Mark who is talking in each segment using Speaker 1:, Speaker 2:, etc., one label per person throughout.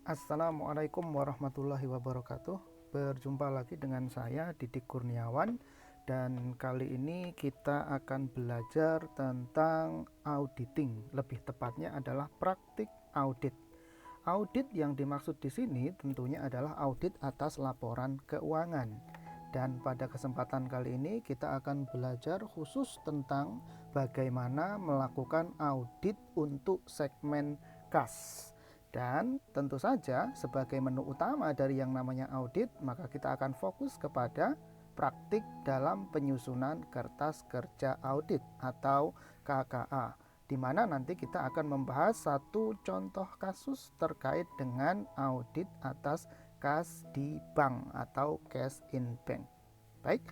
Speaker 1: Assalamualaikum warahmatullahi wabarakatuh. Berjumpa lagi dengan saya Didik Kurniawan, dan kali ini kita akan belajar tentang auditing. Lebih tepatnya adalah praktik audit. Audit yang dimaksud di sini tentunya adalah audit atas laporan keuangan. Dan pada kesempatan kali ini kita akan belajar khusus tentang bagaimana melakukan audit untuk segmen kas. Dan tentu saja sebagai menu utama dari yang namanya audit, maka kita akan fokus kepada praktik dalam penyusunan kertas kerja audit atau KKA, di mana nanti kita akan membahas satu contoh kasus terkait dengan audit atas kas di bank atau cash in bank. Baik,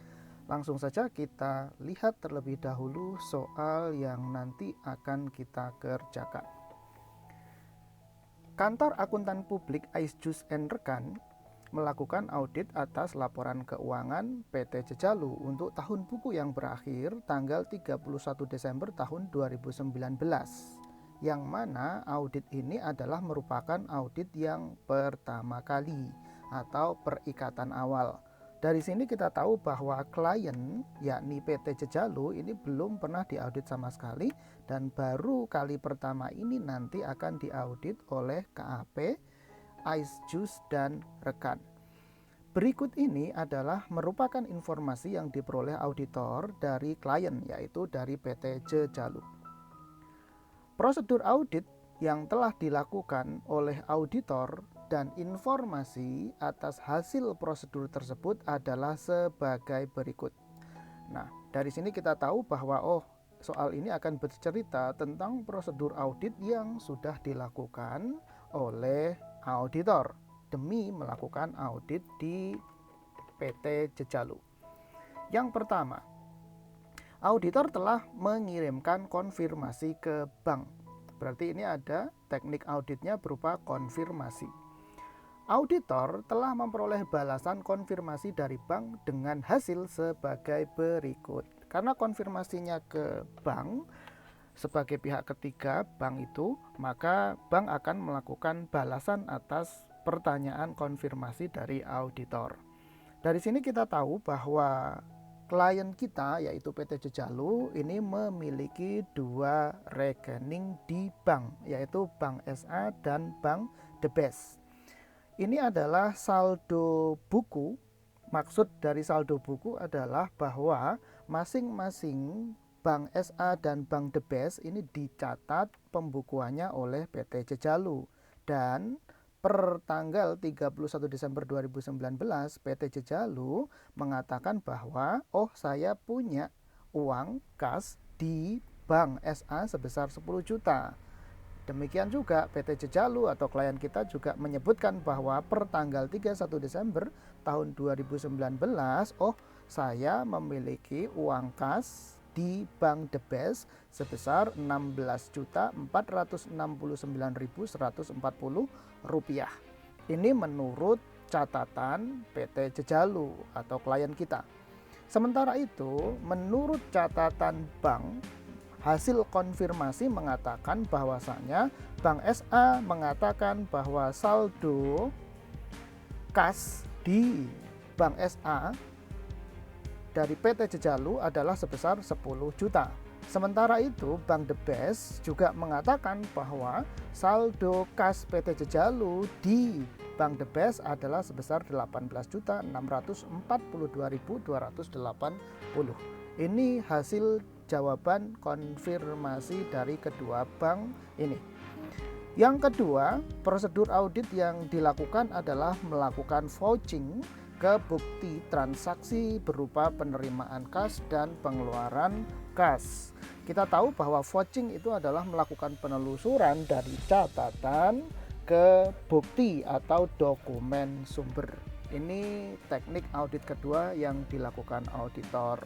Speaker 1: langsung saja kita lihat terlebih dahulu soal yang nanti akan kita kerjakan. Kantor Akuntan Publik Aisjus & Rekan melakukan audit atas laporan keuangan PT Jejalu untuk tahun buku yang berakhir tanggal 31 Desember tahun 2019, yang mana audit ini adalah merupakan audit yang pertama kali atau perikatan awal. Dari sini kita tahu bahwa klien, yakni PT Jejalu, ini belum pernah diaudit sama sekali, dan baru kali pertama ini nanti akan diaudit oleh KAP, Aisjus, dan Rekan. Berikut ini adalah merupakan informasi yang diperoleh auditor dari klien, yaitu dari PT Jejalu. Prosedur audit yang telah dilakukan oleh auditor dan informasi atas hasil prosedur tersebut adalah sebagai berikut. Nah, dari sini kita tahu bahwa soal ini akan bercerita tentang prosedur audit yang sudah dilakukan oleh auditor demi melakukan audit di PT Jejalu. Yang pertama, auditor telah mengirimkan konfirmasi ke bank. Berarti ini ada teknik auditnya berupa konfirmasi. Auditor telah memperoleh balasan konfirmasi dari bank dengan hasil sebagai berikut. Karena konfirmasinya ke bank sebagai pihak ketiga bank itu, maka bank akan melakukan balasan atas pertanyaan konfirmasi dari auditor. Dari sini kita tahu bahwa klien kita, yaitu PT Jejalu, ini memiliki dua rekening di bank, yaitu Bank SA dan Bank The Best. Ini adalah saldo buku. Maksud dari saldo buku adalah bahwa masing-masing Bank SA dan Bank The Best ini dicatat pembukuannya oleh PT Jejalu. Dan per tanggal 31 Desember 2019, PT Jejalu mengatakan bahwa saya punya uang kas di Bank SA sebesar 10 juta. Demikian juga PT Jejalu atau klien kita juga menyebutkan bahwa per tanggal 31 Desember tahun 2019, saya memiliki uang kas di Bank The Best sebesar Rp16.469.140. Ini menurut catatan PT Jejalu atau klien kita. Sementara itu, menurut catatan bank, hasil konfirmasi mengatakan bahwasanya Bank SA mengatakan bahwa saldo kas di Bank SA dari PT Jejalu adalah sebesar 10 juta. Sementara itu, Bank The Best juga mengatakan bahwa saldo kas PT Jejalu di Bank The Best adalah sebesar 18.642.280. Ini hasil jawaban konfirmasi dari kedua bank ini. Yang kedua, prosedur audit yang dilakukan adalah melakukan vouching ke bukti transaksi berupa penerimaan kas dan pengeluaran kas. Kita tahu bahwa vouching itu adalah melakukan penelusuran dari catatan ke bukti atau dokumen sumber. Ini teknik audit kedua yang dilakukan auditor.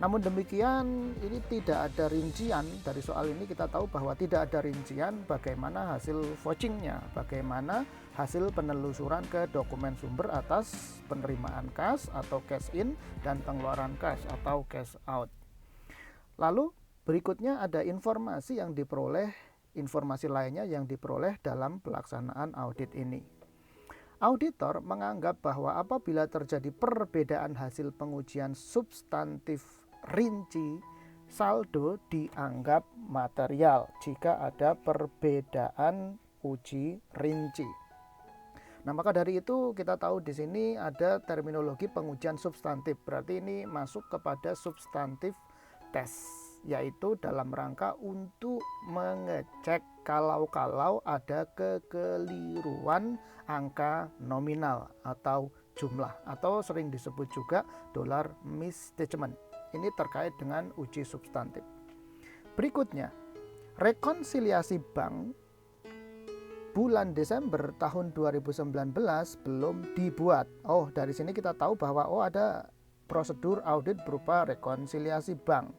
Speaker 1: Namun demikian, ini tidak ada rincian. Dari soal ini kita tahu bahwa tidak ada rincian bagaimana hasil vouchingnya, bagaimana hasil penelusuran ke dokumen sumber atas penerimaan kas atau cash in dan pengeluaran kas atau cash out. Lalu berikutnya ada informasi yang diperoleh informasi lainnya yang diperoleh dalam pelaksanaan audit ini. Auditor menganggap bahwa apabila terjadi perbedaan hasil pengujian substantif rinci, saldo dianggap material jika ada perbedaan uji rinci. Nah, maka dari itu kita tahu di sini ada terminologi pengujian substantif. Berarti ini masuk kepada substantif tes, yaitu dalam rangka untuk mengecek kalau ada kekeliruan angka nominal atau jumlah, atau sering disebut juga dollar misstatement. Ini terkait dengan uji substantif. Berikutnya, rekonsiliasi bank bulan Desember tahun 2019 belum dibuat. Dari sini kita tahu bahwa ada prosedur audit berupa rekonsiliasi bank.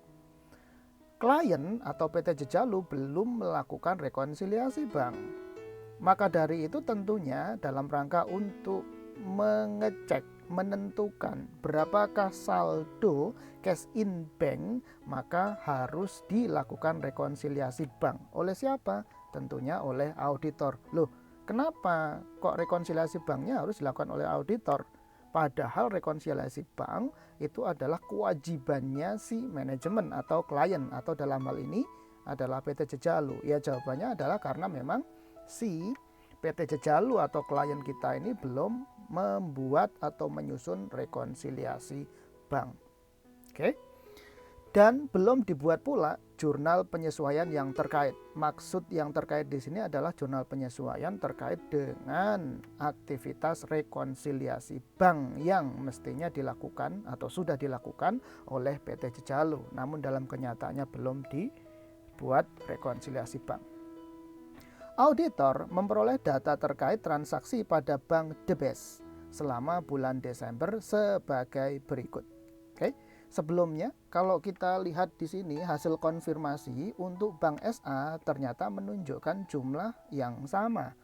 Speaker 1: Klien atau PT Jejalu belum melakukan rekonsiliasi bank. Maka dari itu tentunya dalam rangka untuk mengecek, menentukan berapakah saldo cash in bank, maka harus dilakukan rekonsiliasi bank. Oleh siapa? Tentunya oleh auditor. Loh, kenapa kok rekonsiliasi banknya harus dilakukan oleh auditor? Padahal rekonsiliasi bank itu adalah kewajibannya si manajemen atau klien, atau dalam hal ini adalah PT Jejalu. Ya, jawabannya adalah karena memang si PT Jejalu atau klien kita ini belum membuat atau menyusun rekonsiliasi bank. Oke. Dan belum dibuat pula jurnal penyesuaian yang terkait. Maksud yang terkait di sini adalah jurnal penyesuaian terkait dengan aktivitas rekonsiliasi bank yang mestinya dilakukan atau sudah dilakukan oleh PT Jejalu. Namun dalam kenyataannya belum dibuat rekonsiliasi bank. Auditor memperoleh data terkait transaksi pada Bank The Best selama bulan Desember sebagai berikut. Oke. Sebelumnya, kalau kita lihat di sini hasil konfirmasi untuk Bank SA ternyata menunjukkan jumlah yang sama.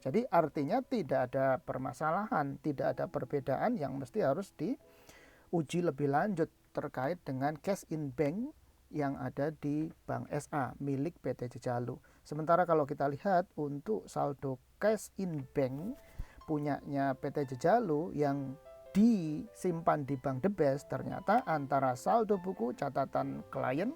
Speaker 1: Jadi artinya tidak ada permasalahan, tidak ada perbedaan yang mesti harus diuji lebih lanjut terkait dengan cash in bank yang ada di Bank SA milik PT Jejalu. Sementara kalau kita lihat untuk saldo cash in bank punyanya PT Jejalu yang disimpan di Bank The Best, ternyata antara saldo buku catatan klien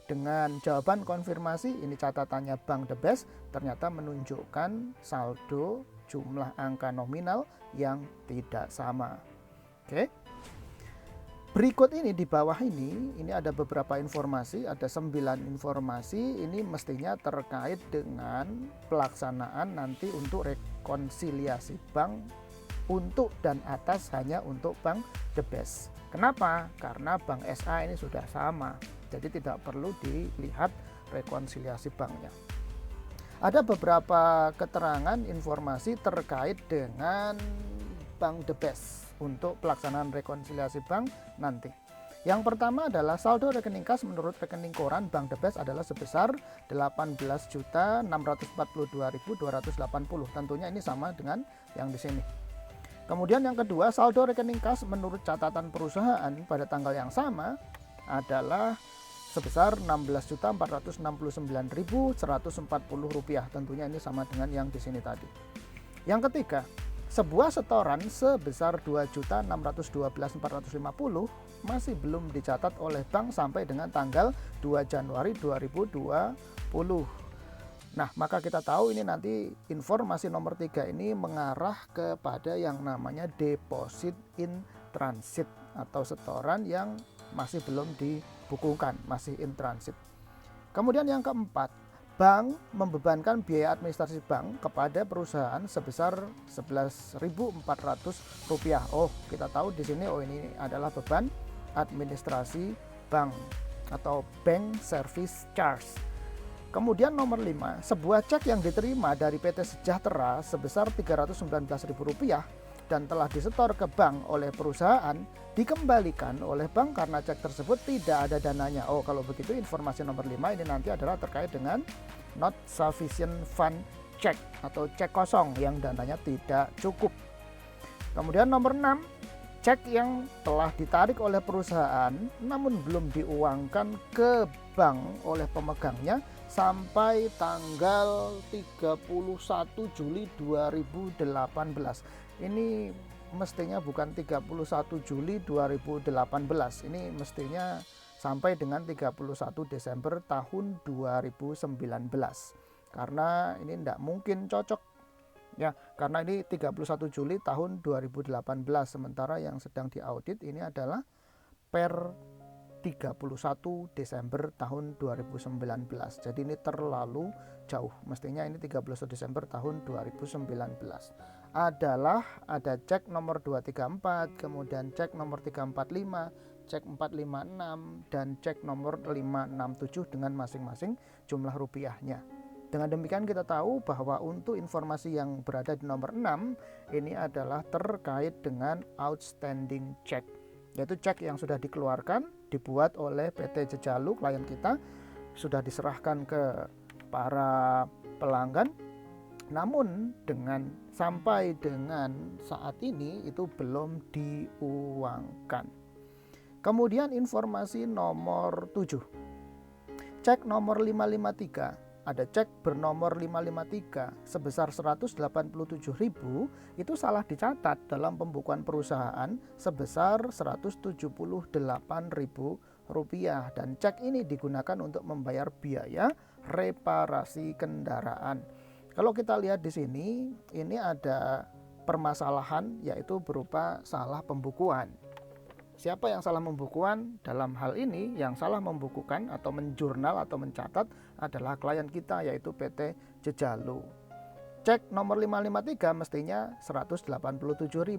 Speaker 1: dengan jawaban konfirmasi, ini catatannya Bank The Best, ternyata menunjukkan saldo jumlah angka nominal yang tidak sama. Oke. Berikut ini di bawah ini ada beberapa informasi, ada 9 informasi. Ini mestinya terkait dengan pelaksanaan nanti untuk rekonsiliasi bank untuk dan atas hanya untuk Bank The Best. Kenapa? Karena Bank SA ini sudah sama, jadi tidak perlu dilihat rekonsiliasi banknya. Ada beberapa keterangan informasi terkait dengan Bank The Best untuk pelaksanaan rekonsiliasi bank nanti. Yang pertama adalah saldo rekening kas menurut rekening koran Bank The Best adalah sebesar 18.642.280. Tentunya ini sama dengan yang di sini. Kemudian yang kedua, saldo rekening kas menurut catatan perusahaan pada tanggal yang sama adalah sebesar Rp16.469.140. Tentunya ini sama dengan yang di sini tadi. Yang ketiga, sebuah setoran sebesar Rp2.612.450 masih belum dicatat oleh bank sampai dengan tanggal 2 Januari 2020. Nah, maka kita tahu ini nanti informasi nomor 3 ini mengarah kepada yang namanya deposit in transit atau setoran yang masih belum dibukukan, masih in transit. Kemudian yang keempat, bank membebankan biaya administrasi bank kepada perusahaan sebesar Rp11.400. Kita tahu di sini ini adalah beban administrasi bank atau bank service charge. Kemudian nomor 5, sebuah cek yang diterima dari PT Sejahtera sebesar Rp319.000 dan telah disetor ke bank oleh perusahaan dikembalikan oleh bank karena cek tersebut tidak ada dananya. Kalau begitu informasi nomor 5 ini nanti adalah terkait dengan not sufficient fund check atau cek kosong yang dananya tidak cukup. Kemudian nomor 6, cek yang telah ditarik oleh perusahaan namun belum diuangkan ke bank oleh pemegangnya sampai tanggal 31 Juli 2018. Ini mestinya bukan 31 Juli 2018, ini mestinya sampai dengan 31 Desember tahun 2019. Karena ini tidak mungkin cocok ya, karena ini 31 Juli tahun 2018, sementara yang sedang diaudit ini adalah per 31 Desember tahun 2019. Jadi ini terlalu jauh. Mestinya ini 31 Desember tahun 2019. Ada cek nomor 234, kemudian cek nomor 345, cek 456, dan cek nomor 567 dengan masing-masing jumlah rupiahnya. Dengan demikian kita tahu bahwa untuk informasi yang berada di nomor 6 ini adalah terkait dengan outstanding check, yaitu cek yang sudah dikeluarkan, dibuat oleh PT Jejalu, klien kita, sudah diserahkan ke para pelanggan, namun sampai dengan saat ini itu belum diuangkan. Kemudian informasi nomor 7, cek nomor 553. Ada cek bernomor 553 sebesar 187.000 itu salah dicatat dalam pembukuan perusahaan sebesar 178.000 rupiah, dan cek ini digunakan untuk membayar biaya reparasi kendaraan. Kalau kita lihat di sini, ini ada permasalahan yaitu berupa salah pembukuan. Siapa yang salah pembukuan? Dalam hal ini yang salah membukukan atau menjurnal atau mencatat adalah klien kita, yaitu PT Jejalu. Cek nomor 553 mestinya 187.000,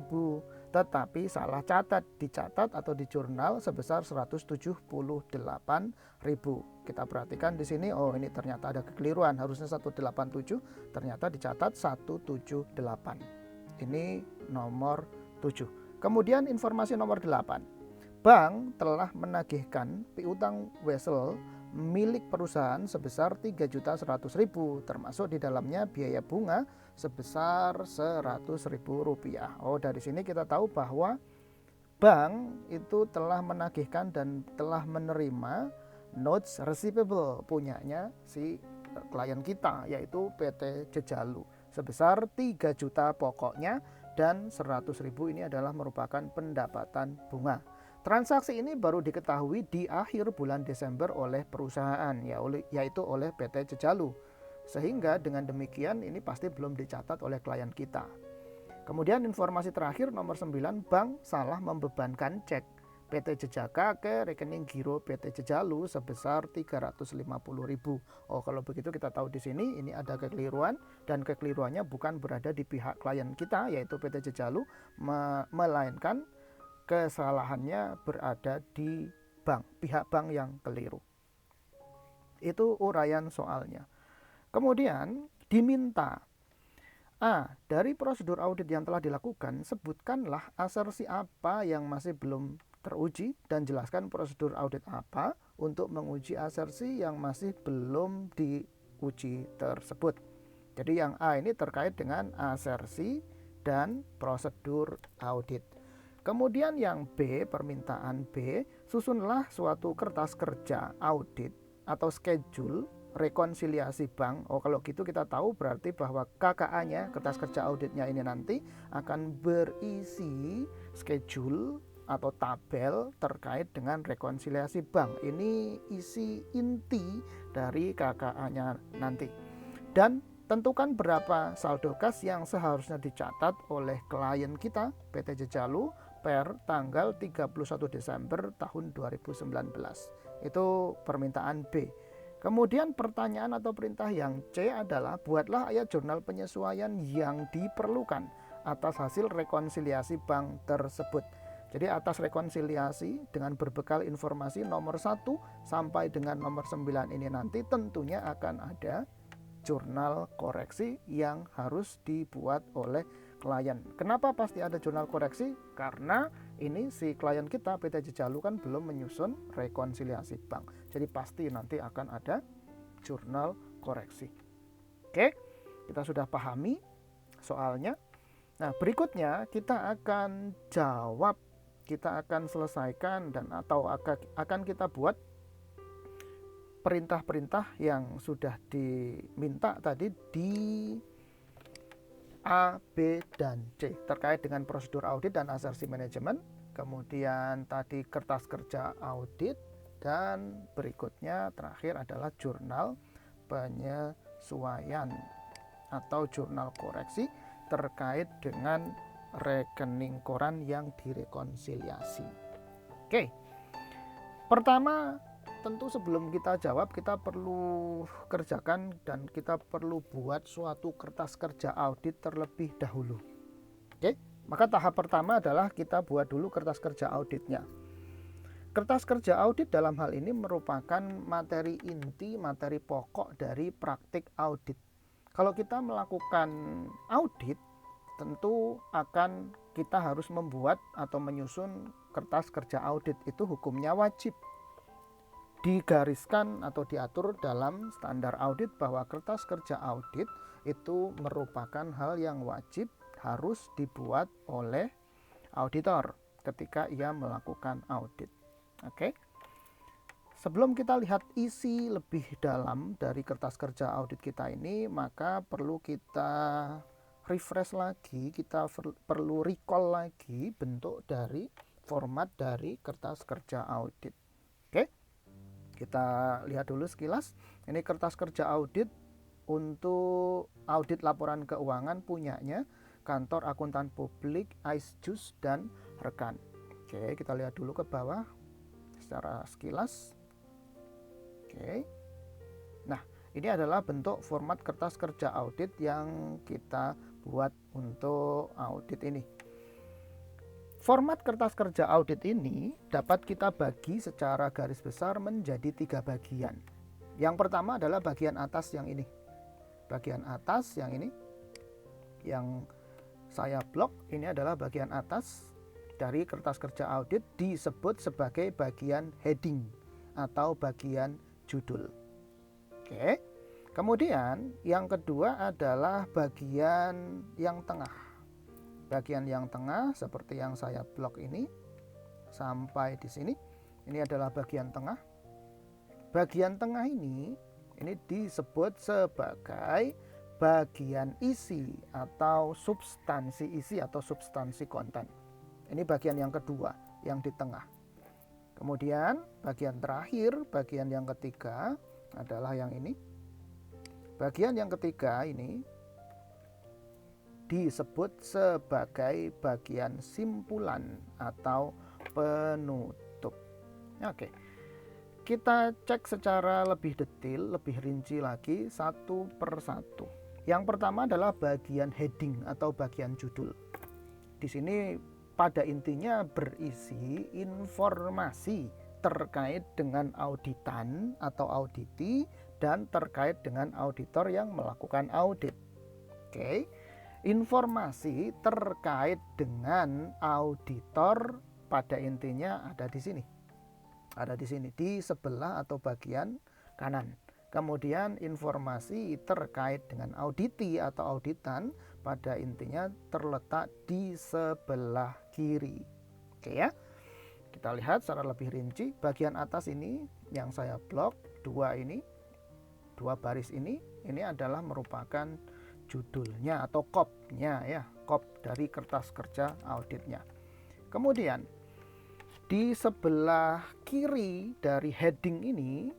Speaker 1: tetapi salah dicatat atau di jurnal sebesar 178.000. Kita perhatikan di sini, oh ini ternyata ada kekeliruan, harusnya 187, ternyata dicatat 178. Ini nomor 7. Kemudian informasi nomor 8. Bank telah menagihkan piutang wesel milik perusahaan sebesar 3.100.000, termasuk di dalamnya biaya bunga sebesar 100.000 rupiah. Oh, dari sini kita tahu bahwa bank itu telah menagihkan dan telah menerima notes receivable punyanya si klien kita, yaitu PT Jejalu, sebesar 3 juta pokoknya, dan 100.000 ini adalah merupakan pendapatan bunga. Transaksi ini baru diketahui di akhir bulan Desember oleh perusahaan, yaitu oleh PT Jejalu. Sehingga dengan demikian ini pasti belum dicatat oleh klien kita. Kemudian informasi terakhir nomor 9, bank salah membebankan cek PT Jejaka ke rekening giro PT Jejalu sebesar 350.000. Oh, kalau begitu kita tahu di sini ini ada kekeliruan, dan kekeliruannya bukan berada di pihak klien kita yaitu PT Jejalu, melainkan kesalahannya berada di pihak bank yang keliru. Itu uraian soalnya. Kemudian diminta dari prosedur audit yang telah dilakukan, sebutkanlah asersi apa yang masih belum teruji dan jelaskan prosedur audit apa untuk menguji asersi yang masih belum diuji tersebut. Jadi yang A ini terkait dengan asersi dan prosedur audit. Kemudian yang B, permintaan B, susunlah suatu kertas kerja audit atau schedule rekonsiliasi bank. Oh, kalau gitu kita tahu berarti bahwa KKA-nya, kertas kerja auditnya ini nanti akan berisi schedule atau tabel terkait dengan rekonsiliasi bank. Ini isi inti dari KKA-nya nanti. Dan tentukan berapa saldo kas yang seharusnya dicatat oleh klien kita PT Jejalu per tanggal 31 Desember tahun 2019. Itu permintaan B. Kemudian pertanyaan atau perintah yang C adalah buatlah ayat jurnal penyesuaian yang diperlukan atas hasil rekonsiliasi bank tersebut. Jadi atas rekonsiliasi dengan berbekal informasi nomor 1 sampai dengan nomor 9 ini nanti tentunya akan ada jurnal koreksi yang harus dibuat oleh klien. Kenapa pasti ada jurnal koreksi? Karena ini si klien kita PT Jejalu kan belum menyusun rekonsiliasi bank. Jadi pasti nanti akan ada jurnal koreksi. Oke, kita sudah pahami soalnya. Nah, berikutnya kita akan jawab, kita akan selesaikan dan atau akan kita buat perintah-perintah yang sudah diminta tadi di A, B, dan C terkait dengan prosedur audit dan asersi manajemen. Kemudian tadi kertas kerja audit, dan berikutnya terakhir adalah jurnal penyesuaian atau jurnal koreksi terkait dengan rekening koran yang direkonsiliasi. Oke, pertama tentu sebelum kita jawab, kita perlu kerjakan dan kita perlu buat suatu kertas kerja audit terlebih dahulu. Oke, maka tahap pertama adalah kita buat dulu kertas kerja auditnya. Kertas kerja audit dalam hal ini merupakan materi inti, materi pokok dari praktik audit. Kalau kita melakukan audit, tentu akan kita harus membuat atau menyusun kertas kerja audit. Itu hukumnya wajib digariskan atau diatur dalam standar audit bahwa kertas kerja audit itu merupakan hal yang wajib harus dibuat oleh auditor ketika ia melakukan audit. Oke. Sebelum kita lihat isi lebih dalam dari kertas kerja audit kita ini, maka perlu kita refresh lagi, kita perlu recall lagi bentuk dari format dari kertas kerja audit. Oke. Kita lihat dulu sekilas. Ini kertas kerja audit untuk audit laporan keuangan punyanya Kantor Akuntan Publik IceJuice dan rekan. Oke, kita lihat dulu ke bawah secara sekilas. Oke. Nah, ini adalah bentuk format kertas kerja audit yang kita buat untuk audit ini. Format kertas kerja audit ini dapat kita bagi secara garis besar menjadi 3 bagian. Yang pertama adalah bagian atas yang ini. Bagian atas yang ini, yang saya blok, ini adalah bagian atas dari kertas kerja audit, disebut sebagai bagian heading atau bagian judul. Oke. Kemudian yang kedua adalah bagian yang tengah. Bagian yang tengah seperti yang saya blok ini sampai di sini. Ini adalah bagian tengah. Bagian tengah ini disebut sebagai bagian isi atau substansi isi atau substansi konten. Ini bagian yang kedua yang di tengah. Kemudian bagian terakhir, bagian yang ketiga adalah yang ini. Bagian yang ketiga ini disebut sebagai bagian simpulan atau penutup. Oke. Kita cek secara lebih detail, lebih rinci lagi satu per satu. Yang pertama adalah bagian heading atau bagian judul. Di sini pada intinya berisi informasi terkait dengan auditan atau auditi dan terkait dengan auditor yang melakukan audit. Oke. Informasi terkait dengan auditor pada intinya ada di sini. Ada di sini di sebelah atau bagian kanan. Kemudian informasi terkait dengan auditi atau auditan pada intinya terletak di sebelah kiri. Oke ya. Kita lihat secara lebih rinci. Bagian atas ini yang saya blok, dua baris ini adalah merupakan judulnya atau kopnya ya, kop dari kertas kerja auditnya. Kemudian di sebelah kiri dari heading ini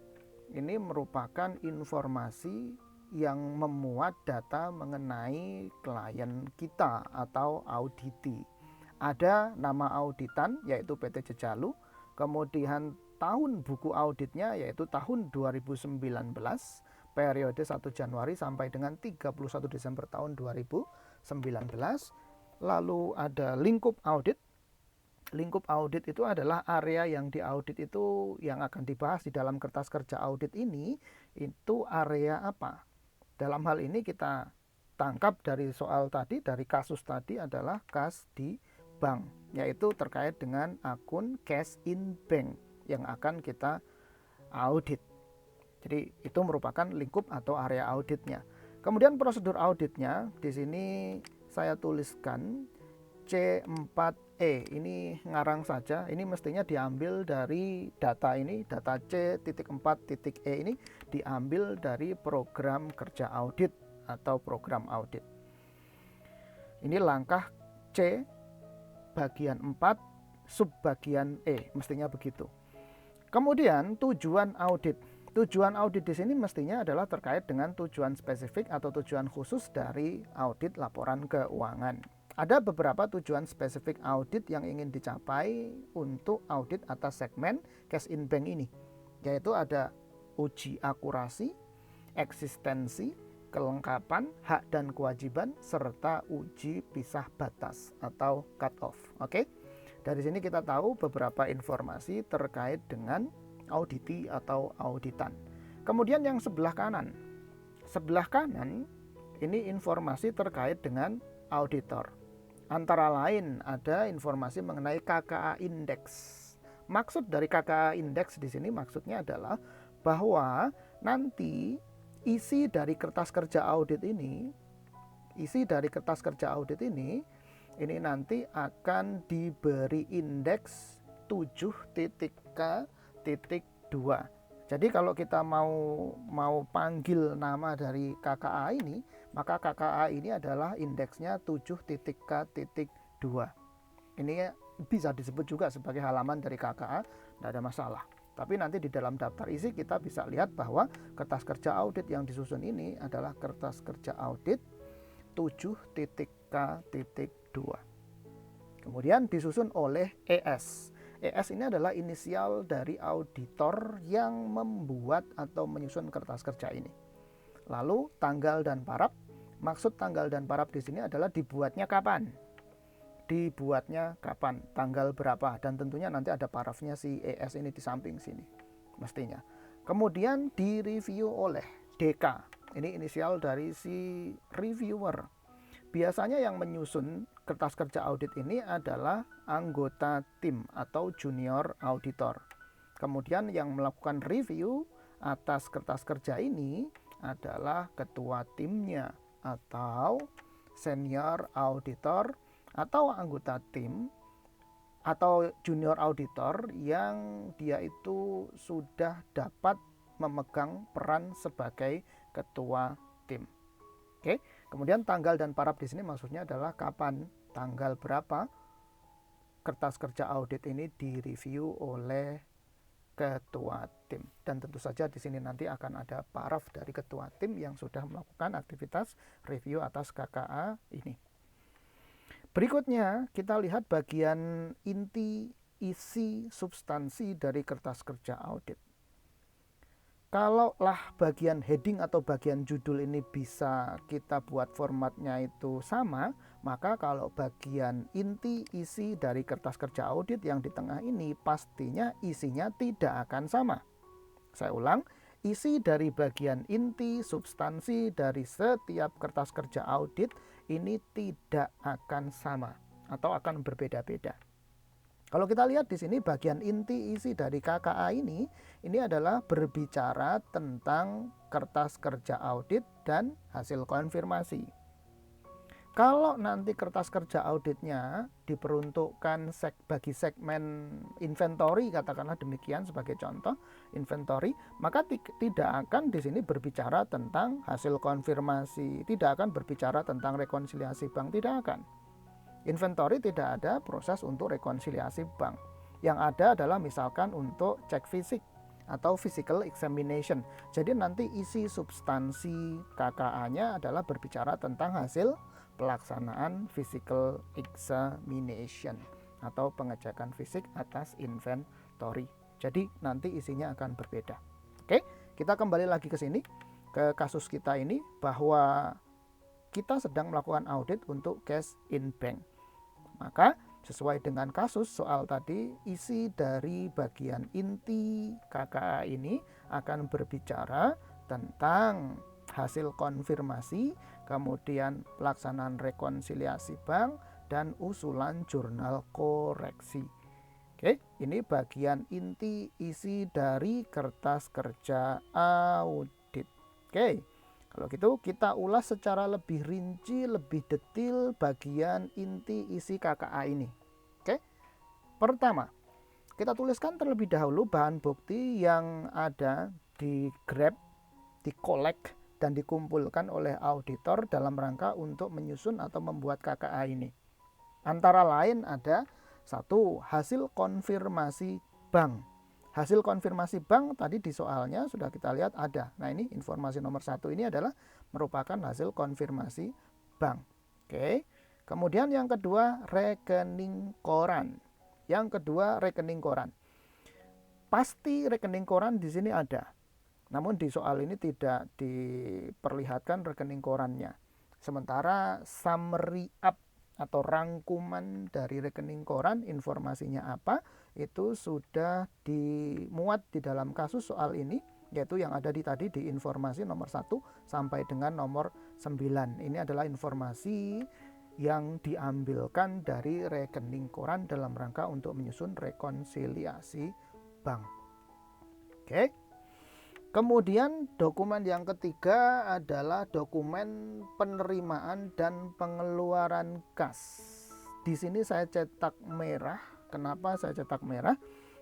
Speaker 1: merupakan informasi yang memuat data mengenai klien kita atau auditi. Ada nama auditan yaitu PT Jejalu, kemudian tahun buku auditnya yaitu tahun 2019, periode 1 Januari sampai dengan 31 Desember tahun 2019. Lalu ada lingkup audit. Lingkup audit itu adalah area yang diaudit itu yang akan dibahas di dalam kertas kerja audit ini, itu area apa. Dalam hal ini kita tangkap dari soal tadi, dari kasus tadi adalah kas di bank, yaitu terkait dengan akun cash in bank yang akan kita audit. Jadi itu merupakan lingkup atau area auditnya. Kemudian prosedur auditnya di sini saya tuliskan C4 E, ini ngarang saja, ini mestinya diambil dari data ini, data C.4.E ini diambil dari program kerja audit atau program audit. Ini langkah C bagian 4 subbagian E, mestinya begitu. Kemudian tujuan audit. Tujuan audit di sini mestinya adalah terkait dengan tujuan spesifik atau tujuan khusus dari audit laporan keuangan. Ada beberapa tujuan spesifik audit yang ingin dicapai untuk audit atas segmen cash in bank ini, yaitu ada uji akurasi, eksistensi, kelengkapan, hak dan kewajiban, serta uji pisah batas atau cut off. Oke? Dari sini kita tahu beberapa informasi terkait dengan auditi atau auditan. Kemudian yang sebelah kanan. Sebelah kanan ini informasi terkait dengan auditor. Antara lain ada informasi mengenai KKA Index. Maksud dari KKA Index di sini maksudnya adalah bahwa nanti isi dari kertas kerja audit ini nanti akan diberi indeks 7.K.2. Jadi kalau kita mau panggil nama dari KKA ini, maka KKA ini adalah indeksnya 7.K.2. Ini bisa disebut juga sebagai halaman dari KKA, tidak ada masalah. Tapi nanti di dalam daftar isi kita bisa lihat bahwa kertas kerja audit yang disusun ini adalah kertas kerja audit 7.K.2. Kemudian disusun oleh ES. ES ini adalah inisial dari auditor yang membuat atau menyusun kertas kerja ini. Lalu tanggal dan paraf. Maksud tanggal dan paraf di sini adalah dibuatnya kapan. Tanggal berapa, dan tentunya nanti ada parafnya si ES ini di samping sini mestinya. Kemudian direview oleh DK. Ini inisial dari si reviewer. Biasanya yang menyusun kertas kerja audit ini adalah anggota tim atau junior auditor. Kemudian yang melakukan review atas kertas kerja ini adalah ketua timnya atau senior auditor atau anggota tim atau junior auditor yang dia itu sudah dapat memegang peran sebagai ketua tim. Oke. Kemudian tanggal dan paraf di sini maksudnya adalah kapan, tanggal berapa kertas kerja audit ini direview oleh ketua tim. Dan tentu saja di sini nanti akan ada paraf dari ketua tim yang sudah melakukan aktivitas review atas KKA ini. Berikutnya kita lihat bagian inti, isi, substansi dari kertas kerja audit. Kalaulah bagian heading atau bagian judul ini bisa kita buat formatnya itu sama, maka kalau bagian inti isi dari kertas kerja audit yang di tengah ini pastinya isinya tidak akan sama. Saya ulang, isi dari bagian inti, substansi dari setiap kertas kerja audit ini tidak akan sama atau akan berbeda-beda. Kalau kita lihat di sini bagian inti isi dari KKA ini adalah berbicara tentang kertas kerja audit dan hasil konfirmasi. Kalau nanti kertas kerja auditnya diperuntukkan bagi segmen inventory, katakanlah demikian sebagai contoh inventory, maka tidak akan di sini berbicara tentang hasil konfirmasi, tidak akan berbicara tentang rekonsiliasi bank, tidak akan. Inventory tidak ada proses untuk rekonsiliasi bank. Yang ada adalah misalkan untuk cek fisik atau physical examination. Jadi nanti isi substansi KKA-nya adalah berbicara tentang hasil pelaksanaan physical examination atau pengecekan fisik atas inventory. Jadi nanti isinya akan berbeda. Oke, kita kembali lagi ke sini, ke kasus kita ini, bahwa kita sedang melakukan audit untuk cash in bank. Maka sesuai dengan kasus soal tadi, isi dari bagian inti KKA ini akan berbicara tentang hasil konfirmasi, kemudian pelaksanaan rekonsiliasi bank, dan usulan jurnal koreksi. Oke, ini bagian inti isi dari kertas kerja audit. Oke. Kalau gitu kita ulas secara lebih rinci, lebih detail bagian inti isi KKA ini. Oke. Pertama, kita tuliskan terlebih dahulu bahan bukti yang ada di grab, di-collect, dan dikumpulkan oleh auditor dalam rangka untuk menyusun atau membuat KKA ini. Antara lain ada satu, hasil konfirmasi bank. Hasil konfirmasi bank tadi di soalnya sudah kita lihat ada. Nah, ini informasi nomor 1 ini adalah merupakan hasil konfirmasi bank. Oke. Kemudian yang kedua, rekening koran. Yang kedua, rekening koran. Pasti rekening koran di sini ada. Namun di soal ini tidak diperlihatkan rekening korannya. Sementara summary up atau rangkuman dari rekening koran, informasinya apa, itu sudah dimuat di dalam kasus soal ini, yaitu yang ada tadi di informasi nomor 1 sampai dengan nomor 9. Ini adalah informasi yang diambilkan dari rekening koran dalam rangka untuk menyusun rekonsiliasi bank. Oke. Kemudian dokumen yang ketiga adalah dokumen penerimaan dan pengeluaran kas. Di sini saya cetak merah. Kenapa saya cetak merah?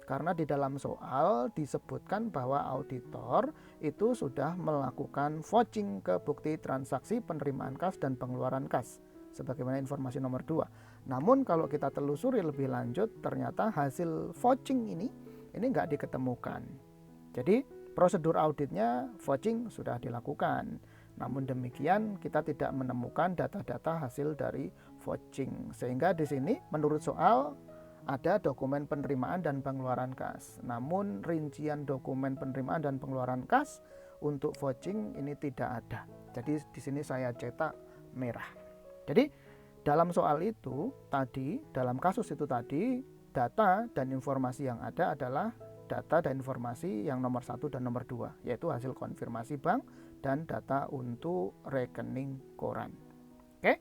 Speaker 1: Karena di dalam soal disebutkan bahwa auditor itu sudah melakukan vouching ke bukti transaksi penerimaan kas dan pengeluaran kas, sebagaimana informasi nomor 2. Namun kalau kita telusuri lebih lanjut, ternyata hasil vouching ini nggak diketemukan. Jadi prosedur auditnya vouching sudah dilakukan. Namun demikian kita tidak menemukan data-data hasil dari vouching. Sehingga di sini menurut soal ada dokumen penerimaan dan pengeluaran kas. Namun rincian dokumen penerimaan dan pengeluaran kas untuk vouching ini tidak ada. Jadi di sini saya cetak merah. Jadi dalam soal itu tadi, dalam kasus itu tadi, data dan informasi yang ada adalah data dan informasi yang nomor 1 dan nomor 2, yaitu hasil konfirmasi bank dan data untuk rekening koran. Oke.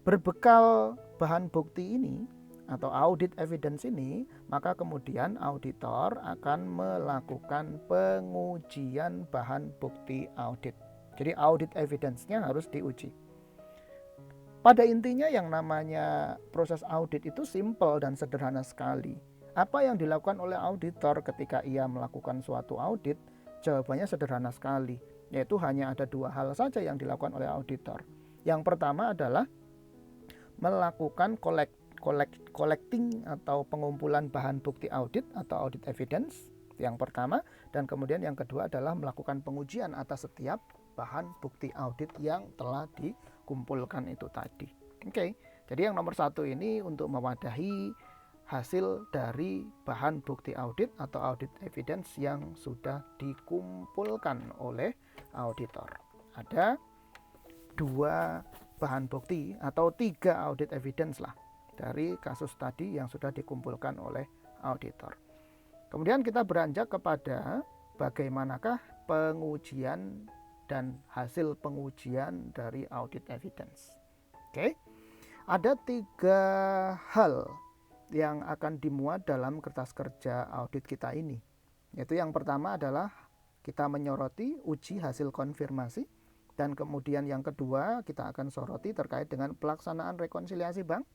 Speaker 1: Berbekal bahan bukti ini atau audit evidence ini, maka kemudian auditor akan melakukan pengujian bahan bukti audit. Jadi audit evidence-nya harus diuji. Pada intinya yang namanya proses audit itu simple dan sederhana sekali. Apa yang dilakukan oleh auditor ketika ia melakukan suatu audit? Jawabannya sederhana sekali, yaitu hanya ada 2 hal saja yang dilakukan oleh auditor. Yang pertama adalah melakukan collecting atau pengumpulan bahan bukti audit atau audit evidence yang pertama, dan kemudian yang kedua adalah melakukan pengujian atas setiap bahan bukti audit yang telah dikumpulkan itu tadi. Oke. Jadi yang nomor 1 ini untuk mewadahi hasil dari bahan bukti audit atau audit evidence yang sudah dikumpulkan oleh auditor. Ada 2 bahan bukti atau 3 audit evidence lah dari kasus tadi yang sudah dikumpulkan oleh auditor. Kemudian kita beranjak kepada bagaimanakah pengujian dan hasil pengujian dari audit evidence. Oke. Ada 3 hal yang akan dimuat dalam kertas kerja audit kita ini. Yaitu yang pertama adalah kita menyoroti uji hasil konfirmasi, dan kemudian yang kedua kita akan soroti terkait dengan pelaksanaan rekonsiliasi bank.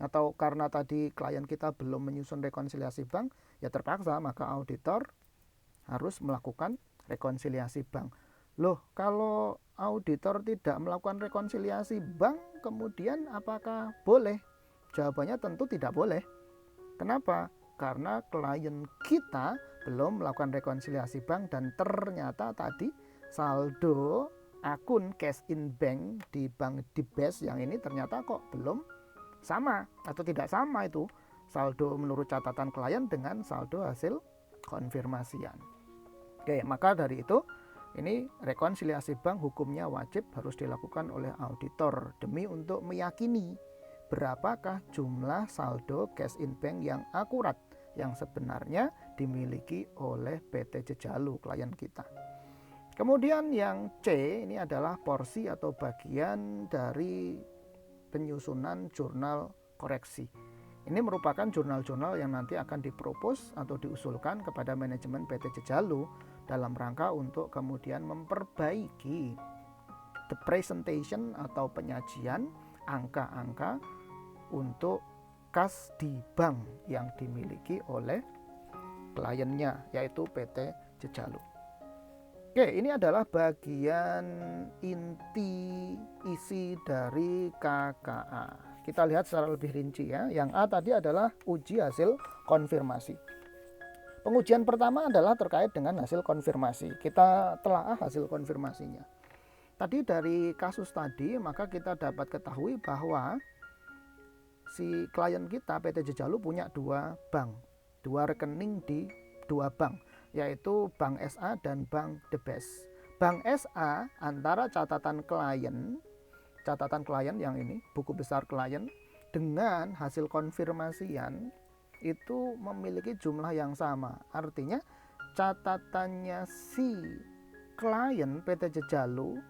Speaker 1: Atau karena tadi klien kita belum menyusun rekonsiliasi bank, ya terpaksa maka auditor harus melakukan rekonsiliasi bank. Loh, kalau auditor tidak melakukan rekonsiliasi bank, kemudian apakah boleh? Jawabannya tentu tidak boleh. Kenapa? Karena klien kita belum melakukan rekonsiliasi bank dan ternyata tadi saldo akun cash in bank di bank di BES yang ini ternyata kok belum sama atau tidak sama itu saldo menurut catatan klien dengan saldo hasil konfirmasian. Oke, maka dari itu ini rekonsiliasi bank hukumnya wajib harus dilakukan oleh auditor demi untuk meyakini berapakah jumlah saldo cash in bank yang akurat yang sebenarnya dimiliki oleh PT Jejalu klien kita. Kemudian yang C ini adalah porsi atau bagian dari penyusunan jurnal koreksi. Ini merupakan jurnal-jurnal yang nanti akan dipropos atau diusulkan kepada manajemen PT Jejalu dalam rangka untuk kemudian memperbaiki the presentation atau penyajian angka-angka untuk kas di bank yang dimiliki oleh kliennya, yaitu PT Jejalu. Oke, ini adalah bagian inti isi dari KKA. Kita lihat secara lebih rinci ya. Yang A tadi adalah uji hasil konfirmasi. Pengujian pertama adalah terkait dengan hasil konfirmasi. Kita telaah hasil konfirmasinya. Tadi dari kasus tadi, maka kita dapat ketahui bahwa si klien kita PT Jejalu punya dua bank, dua rekening di dua bank, yaitu Bank SA dan Bank The Best. Bank SA antara catatan klien yang ini, buku besar klien, dengan hasil konfirmasian itu memiliki jumlah yang sama. Artinya catatannya si klien PT Jejalu,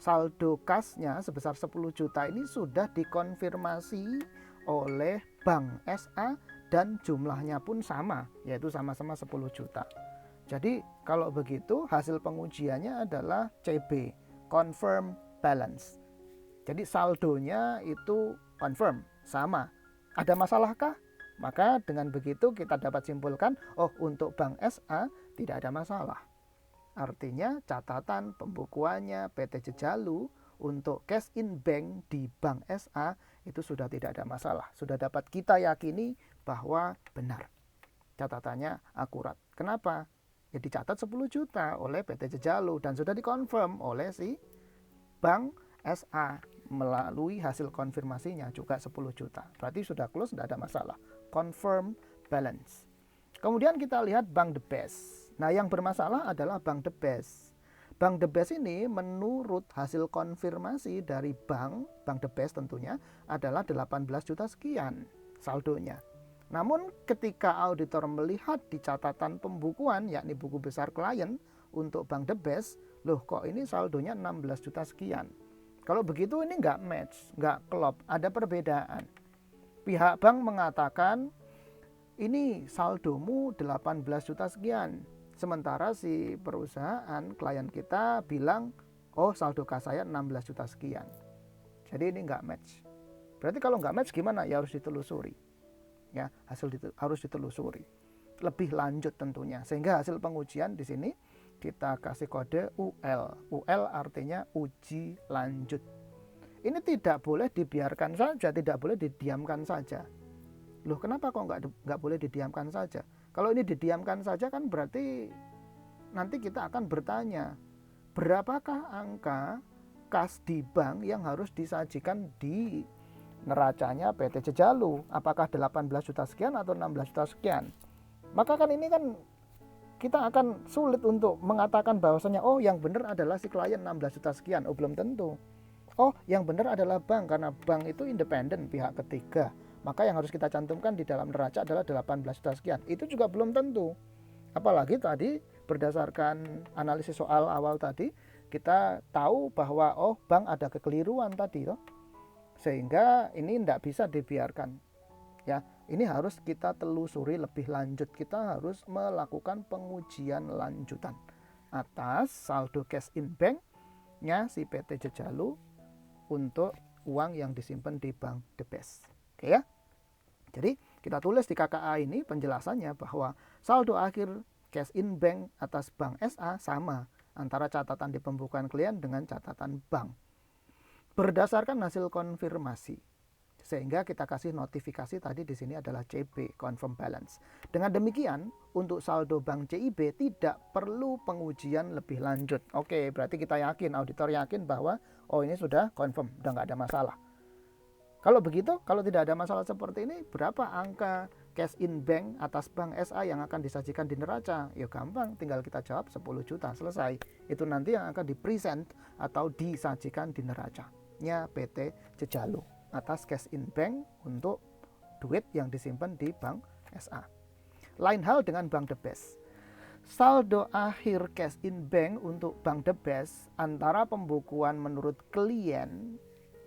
Speaker 1: saldo kasnya sebesar 10 juta ini sudah dikonfirmasi oleh Bank SA dan jumlahnya pun sama, yaitu sama-sama 10 juta. Jadi kalau begitu hasil pengujiannya adalah CB, confirm balance. Jadi saldonya itu confirm, sama. Ada masalahkah? Maka dengan begitu kita dapat simpulkan, oh untuk Bank SA tidak ada masalah. Artinya catatan pembukuannya PT Jejalu untuk cash in bank di Bank SA itu sudah tidak ada masalah. Sudah dapat kita yakini bahwa benar. Catatannya akurat. Kenapa? Ya dicatat 10 juta oleh PT Jejalu dan sudah dikonfirm oleh si Bank SA melalui hasil konfirmasinya juga 10 juta. Berarti sudah close, tidak ada masalah. Confirm balance. Kemudian kita lihat Bank The Best. Nah, yang bermasalah adalah Bank The Best. Bank The Best ini menurut hasil konfirmasi dari Bank The Best tentunya adalah 18 juta sekian saldonya. Namun ketika auditor melihat di catatan pembukuan, yakni buku besar klien untuk Bank The Best, loh kok ini saldonya 16 juta sekian. Kalau begitu ini nggak match, nggak klop, ada perbedaan. Pihak bank mengatakan ini saldomu 18 juta sekian. Sementara si perusahaan klien kita bilang, oh saldo kas saya 16 juta sekian. Jadi ini nggak match. Berarti kalau nggak match gimana? Ya harus ditelusuri. Ya, harus ditelusuri. Lebih lanjut tentunya. Sehingga hasil pengujian di sini kita kasih kode UL. UL artinya uji lanjut. Ini tidak boleh dibiarkan saja, tidak boleh didiamkan saja. Loh, kenapa kok nggak boleh didiamkan saja? Kalau ini didiamkan saja kan berarti nanti kita akan bertanya, berapakah angka kas di bank yang harus disajikan di neracanya PT Jejalu? Apakah 18 juta sekian atau 16 juta sekian? Maka kan ini kan kita akan sulit untuk mengatakan bahwasanya oh yang benar adalah si klien 16 juta sekian. Oh belum tentu. Oh yang benar adalah bank, karena bank itu independen, pihak ketiga. Maka yang harus kita cantumkan di dalam neraca adalah 18 juta sekian. Itu juga belum tentu. Apalagi tadi berdasarkan analisis soal awal tadi, kita tahu bahwa oh bank ada kekeliruan tadi toh. Sehingga ini tidak bisa dibiarkan. Ya, ini harus kita telusuri lebih lanjut. Kita harus melakukan pengujian lanjutan atas saldo cash in bank-nya si PT Jejalu untuk uang yang disimpan di Bank The Best. Oke ya. Jadi kita tulis di KKA ini penjelasannya bahwa saldo akhir cash in bank atas Bank SA sama antara catatan di pembukuan klien dengan catatan bank. Berdasarkan hasil konfirmasi. Sehingga kita kasih notifikasi tadi di sini adalah CB, confirm balance. Dengan demikian, untuk saldo bank CIB tidak perlu pengujian lebih lanjut. Oke, berarti kita yakin, auditor yakin bahwa oh ini sudah confirm, sudah nggak ada masalah. Kalau begitu, kalau tidak ada masalah seperti ini, berapa angka cash in bank atas Bank SA yang akan disajikan di neraca? Ya gampang, tinggal kita jawab 10 juta, selesai. Itu nanti yang akan dipresent atau disajikan di neracanya PT Jejalu atas cash in bank untuk duit yang disimpan di Bank SA. Lain hal dengan Bank The Best. Saldo akhir cash in bank untuk Bank The Best antara pembukuan menurut klien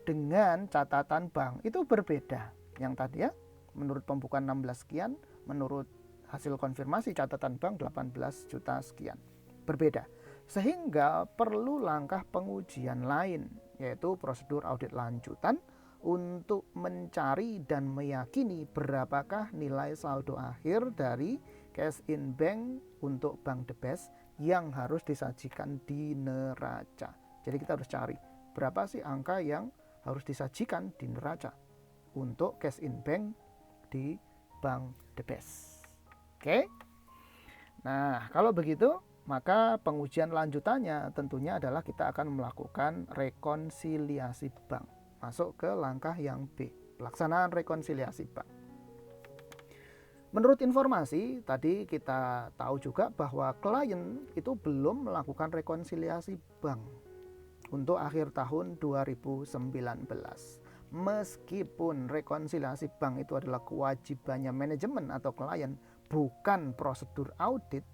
Speaker 1: dengan catatan bank itu berbeda. Yang tadi ya, menurut pembukuan 16 sekian, menurut hasil konfirmasi catatan bank 18 juta sekian. Berbeda. Sehingga perlu langkah pengujian lain, yaitu prosedur audit lanjutan untuk mencari dan meyakini berapakah nilai saldo akhir dari cash in bank untuk Bank The Best yang harus disajikan di neraca. Jadi kita harus cari berapa sih angka yang harus disajikan di neraca untuk cash in bank di Bank The Best. Oke. Nah, kalau begitu, maka pengujian lanjutannya tentunya adalah kita akan melakukan rekonsiliasi bank. Masuk ke langkah yang B, pelaksanaan rekonsiliasi bank. Menurut informasi, tadi kita tahu juga bahwa klien itu belum melakukan rekonsiliasi bank untuk akhir tahun 2019. Meskipun rekonsiliasi bank itu adalah kewajibannya manajemen atau klien, bukan prosedur audit,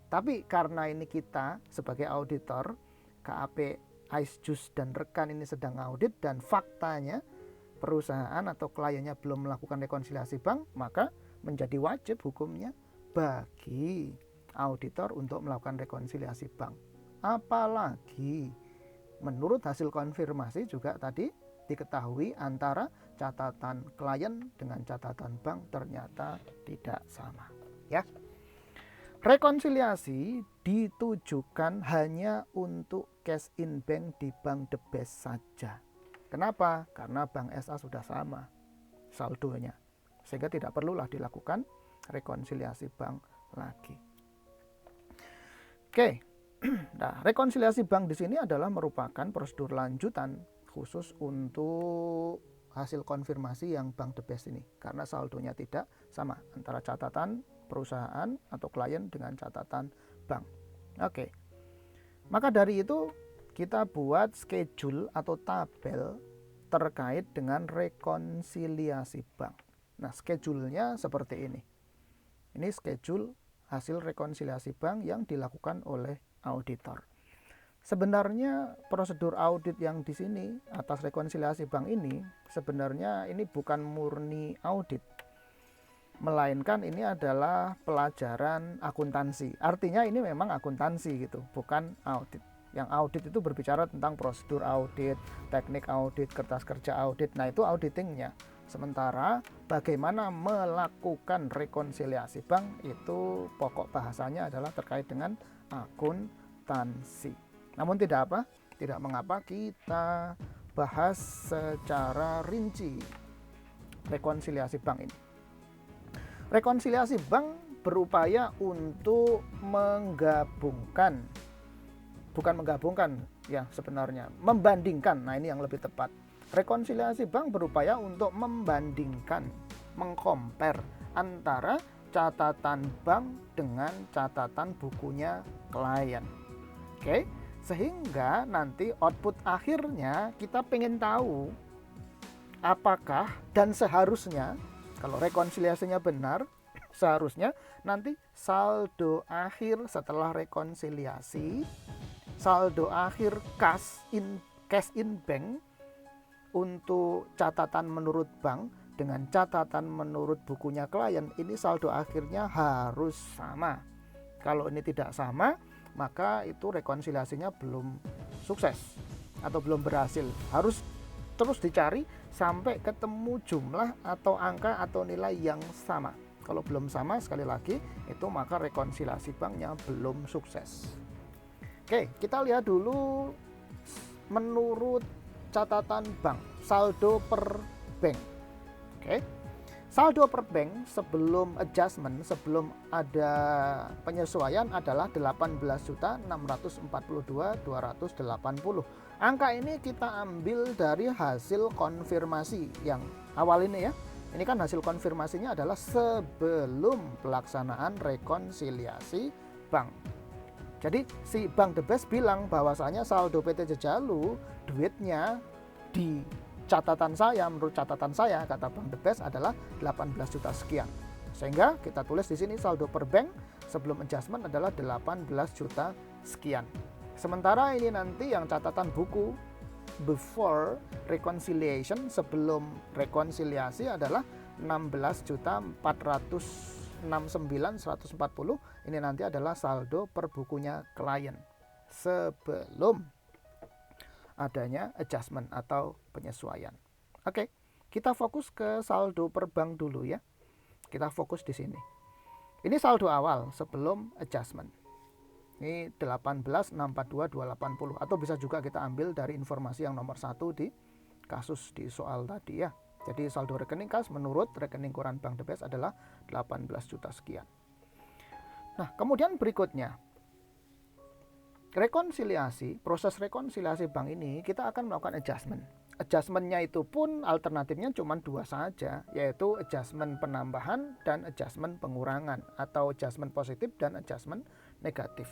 Speaker 1: tapi karena ini kita sebagai auditor, KAP Ice Juice dan rekan ini sedang audit dan faktanya perusahaan atau kliennya belum melakukan rekonsiliasi bank, maka menjadi wajib hukumnya bagi auditor untuk melakukan rekonsiliasi bank. Apalagi menurut hasil konfirmasi juga tadi diketahui antara catatan klien dengan catatan bank ternyata tidak sama, ya. Rekonsiliasi ditujukan hanya untuk cash in bank di Bank The Best saja. Kenapa? Karena Bank SA sudah sama saldonya, sehingga tidak perlulah dilakukan rekonsiliasi bank lagi. Oke, nah rekonsiliasi bank di sini adalah merupakan prosedur lanjutan khusus untuk hasil konfirmasi yang Bank The Best ini, karena saldonya tidak sama antara catatan perusahaan atau klien dengan catatan bank. Oke. Maka dari itu kita buat schedule atau tabel terkait dengan rekonsiliasi bank. Nah, schedule-nya seperti ini. Ini schedule hasil rekonsiliasi bank yang dilakukan oleh auditor. Sebenarnya prosedur audit yang di sini atas rekonsiliasi bank ini sebenarnya ini bukan murni audit, melainkan ini adalah pelajaran akuntansi. Artinya ini memang akuntansi gitu, bukan audit. Yang audit itu berbicara tentang prosedur audit, teknik audit, kertas kerja audit. Nah, itu auditingnya. Sementara bagaimana melakukan rekonsiliasi bank itu pokok bahasanya adalah terkait dengan akuntansi. Namun tidak mengapa kita bahas secara rinci rekonsiliasi bank ini. Rekonsiliasi bank berupaya untuk membandingkan membandingkan. Nah, ini yang lebih tepat. Rekonsiliasi bank berupaya untuk membandingkan, mengcompare antara catatan bank dengan catatan bukunya klien. Oke, sehingga nanti output akhirnya kita pengen tahu apakah dan seharusnya kalau rekonsiliasinya benar, seharusnya nanti saldo akhir setelah rekonsiliasi, saldo akhir cash in bank untuk catatan menurut bank dengan catatan menurut bukunya klien, ini saldo akhirnya harus sama. Kalau ini tidak sama, maka itu rekonsiliasinya belum sukses atau belum berhasil. Harus terus dicari sampai ketemu jumlah atau angka atau nilai yang sama. Kalau belum sama, sekali lagi itu maka rekonsiliasi banknya belum sukses. Oke, kita lihat dulu menurut catatan bank saldo per bank. Oke, saldo per bank sebelum adjustment, sebelum ada penyesuaian adalah 18.642.280. Angka ini kita ambil dari hasil konfirmasi yang awal ini ya. Ini kan hasil konfirmasinya adalah sebelum pelaksanaan rekonsiliasi bank. Jadi si Bank The Best bilang bahwasanya saldo PT Jejalu duitnya di catatan saya, menurut catatan saya kata Bank The Best adalah 18 juta sekian. Sehingga kita tulis di sini saldo per bank sebelum adjustment adalah 18 juta sekian. Sementara ini nanti yang catatan buku before reconciliation, sebelum rekonsiliasi adalah 16.469.140. Ini nanti adalah saldo per bukunya klien sebelum adanya adjustment atau penyesuaian. Oke, kita fokus ke saldo per bank dulu ya. Kita fokus di sini. Ini saldo awal sebelum adjustment. Ini 18.642.280 atau bisa juga kita ambil dari informasi yang nomor 1 di kasus di soal tadi ya. Jadi saldo rekening kas menurut rekening koran Bank The Best adalah 18 juta sekian. Nah, kemudian berikutnya rekonsiliasi, proses rekonsiliasi bank ini kita akan melakukan adjustment. Adjustmentnya itu pun alternatifnya cuma 2 saja, yaitu adjustment penambahan dan adjustment pengurangan, atau adjustment positif dan adjustment negatif.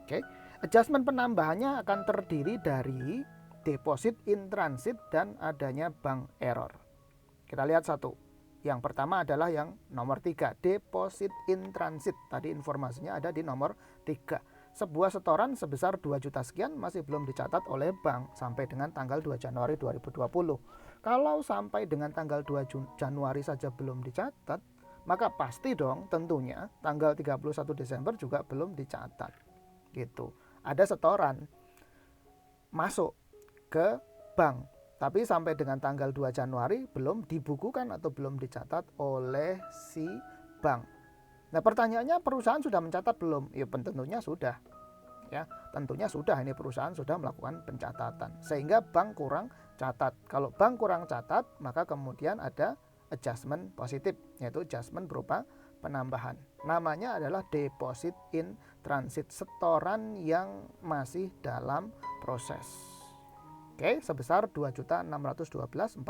Speaker 1: Oke, adjustment penambahannya akan terdiri dari deposit in transit dan adanya bank error. Kita lihat satu. Yang pertama adalah yang nomor 3, deposit in transit. Tadi informasinya ada di nomor 3. Sebuah setoran sebesar 2 juta sekian masih belum dicatat oleh bank sampai dengan tanggal 2 Januari 2020. Kalau sampai dengan tanggal 2 Januari saja belum dicatat, maka pasti dong tentunya tanggal 31 Desember juga belum dicatat. Gitu. Ada setoran masuk ke bank, tapi sampai dengan tanggal 2 Januari belum dibukukan atau belum dicatat oleh si bank. Nah, pertanyaannya perusahaan sudah mencatat belum? Ya, tentunya sudah. Ya, tentunya sudah, ini perusahaan sudah melakukan pencatatan. Sehingga bank kurang catat. Kalau bank kurang catat, maka kemudian ada adjustment positif, yaitu adjustment berupa penambahan. Namanya adalah deposit in transit, setoran yang masih dalam proses. Oke, sebesar 2.612.450.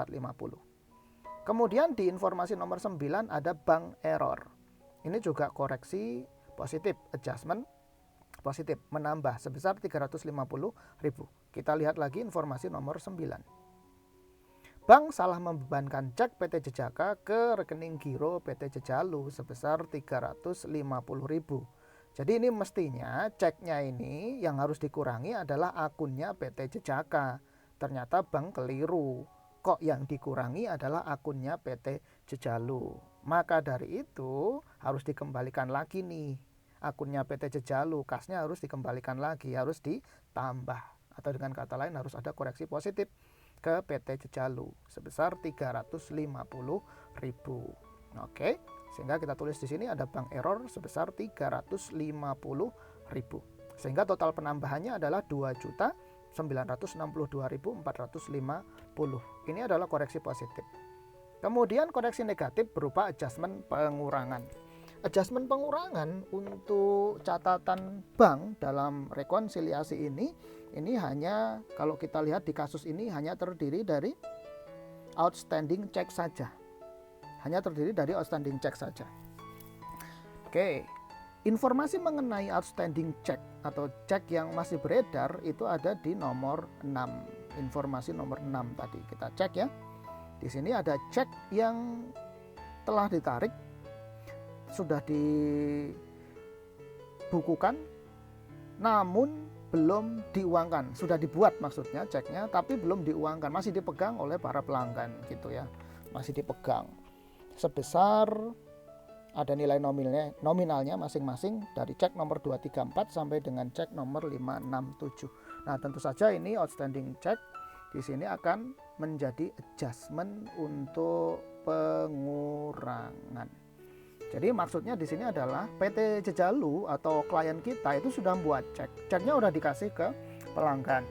Speaker 1: Kemudian di informasi nomor 9 ada bank error. Ini juga koreksi positif, adjustment positif, menambah sebesar 350.000. Kita lihat lagi informasi nomor 9. Bank salah membebankan cek PT Jejaka ke rekening giro PT Jejalu sebesar 350.000. Jadi ini mestinya ceknya ini yang harus dikurangi adalah akunnya PT Jejaka. Ternyata bank keliru. Kok yang dikurangi adalah akunnya PT Jejalu. Maka dari itu harus dikembalikan lagi nih. Akunnya PT Jejalu, kasnya harus dikembalikan lagi, harus ditambah. Atau dengan kata lain harus ada koreksi positif ke PT Jejalu sebesar 350.000. Oke, sehingga kita tulis di sini ada bank error sebesar 350.000. Sehingga total penambahannya adalah 2.962.450. Ini adalah koreksi positif. Kemudian koreksi negatif berupa adjustment pengurangan. Adjustment pengurangan untuk catatan bank dalam rekonsiliasi ini hanya, kalau kita lihat di kasus ini, hanya terdiri dari outstanding check saja. Hanya terdiri dari outstanding check saja. Oke, informasi mengenai outstanding check atau cek yang masih beredar itu ada di nomor 6. Informasi nomor 6 tadi kita cek ya. Di sini ada cek yang telah ditarik, sudah dibukukan, namun belum diuangkan. Sudah dibuat maksudnya ceknya, tapi belum diuangkan, masih dipegang oleh para pelanggan gitu ya. Masih dipegang. Sebesar ada nilai nominalnya masing-masing dari cek nomor 234 sampai dengan cek nomor 567. Nah, tentu saja ini outstanding check di sini akan menjadi adjustment untuk pengurangan. Jadi maksudnya di sini adalah PT Jejalu atau klien kita itu sudah membuat cek. Ceknya udah dikasih ke pelanggan.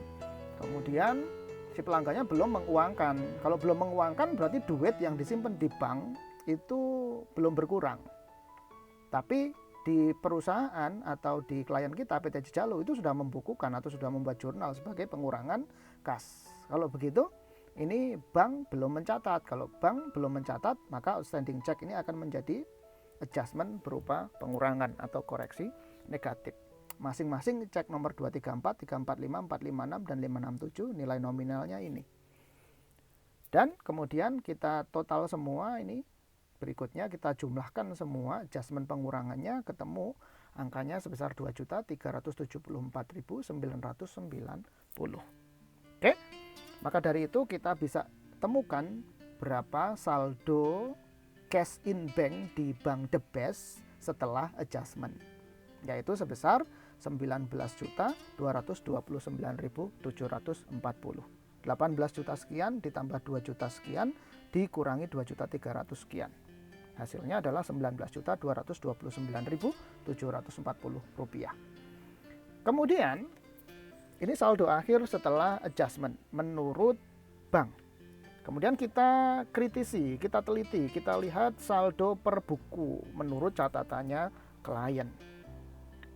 Speaker 1: Kemudian si pelanggannya belum menguangkan. Kalau belum menguangkan berarti duit yang disimpan di bank itu belum berkurang. Tapi di perusahaan atau di klien kita PT Jejalu itu sudah membukukan atau sudah membuat jurnal sebagai pengurangan kas. Kalau begitu, ini bank belum mencatat. Kalau bank belum mencatat, maka outstanding check ini akan menjadi adjustment berupa pengurangan atau koreksi negatif. Masing-masing cek nomor 234, 345, 456, dan 567 nilai nominalnya ini. Dan kemudian kita total semua ini. Berikutnya kita jumlahkan semua adjustment pengurangannya, ketemu angkanya sebesar 2.374.990. Oke, maka dari itu kita bisa temukan berapa saldo cash in bank di Bank The Best setelah adjustment, yaitu sebesar 19.229.740. 18 juta sekian ditambah 2 juta sekian dikurangi 2.300.000 sekian. Hasilnya adalah 19.229.740 rupiah. Kemudian ini saldo akhir setelah adjustment menurut bank. Kemudian kita kritisi, kita teliti, kita lihat saldo per buku menurut catatannya klien.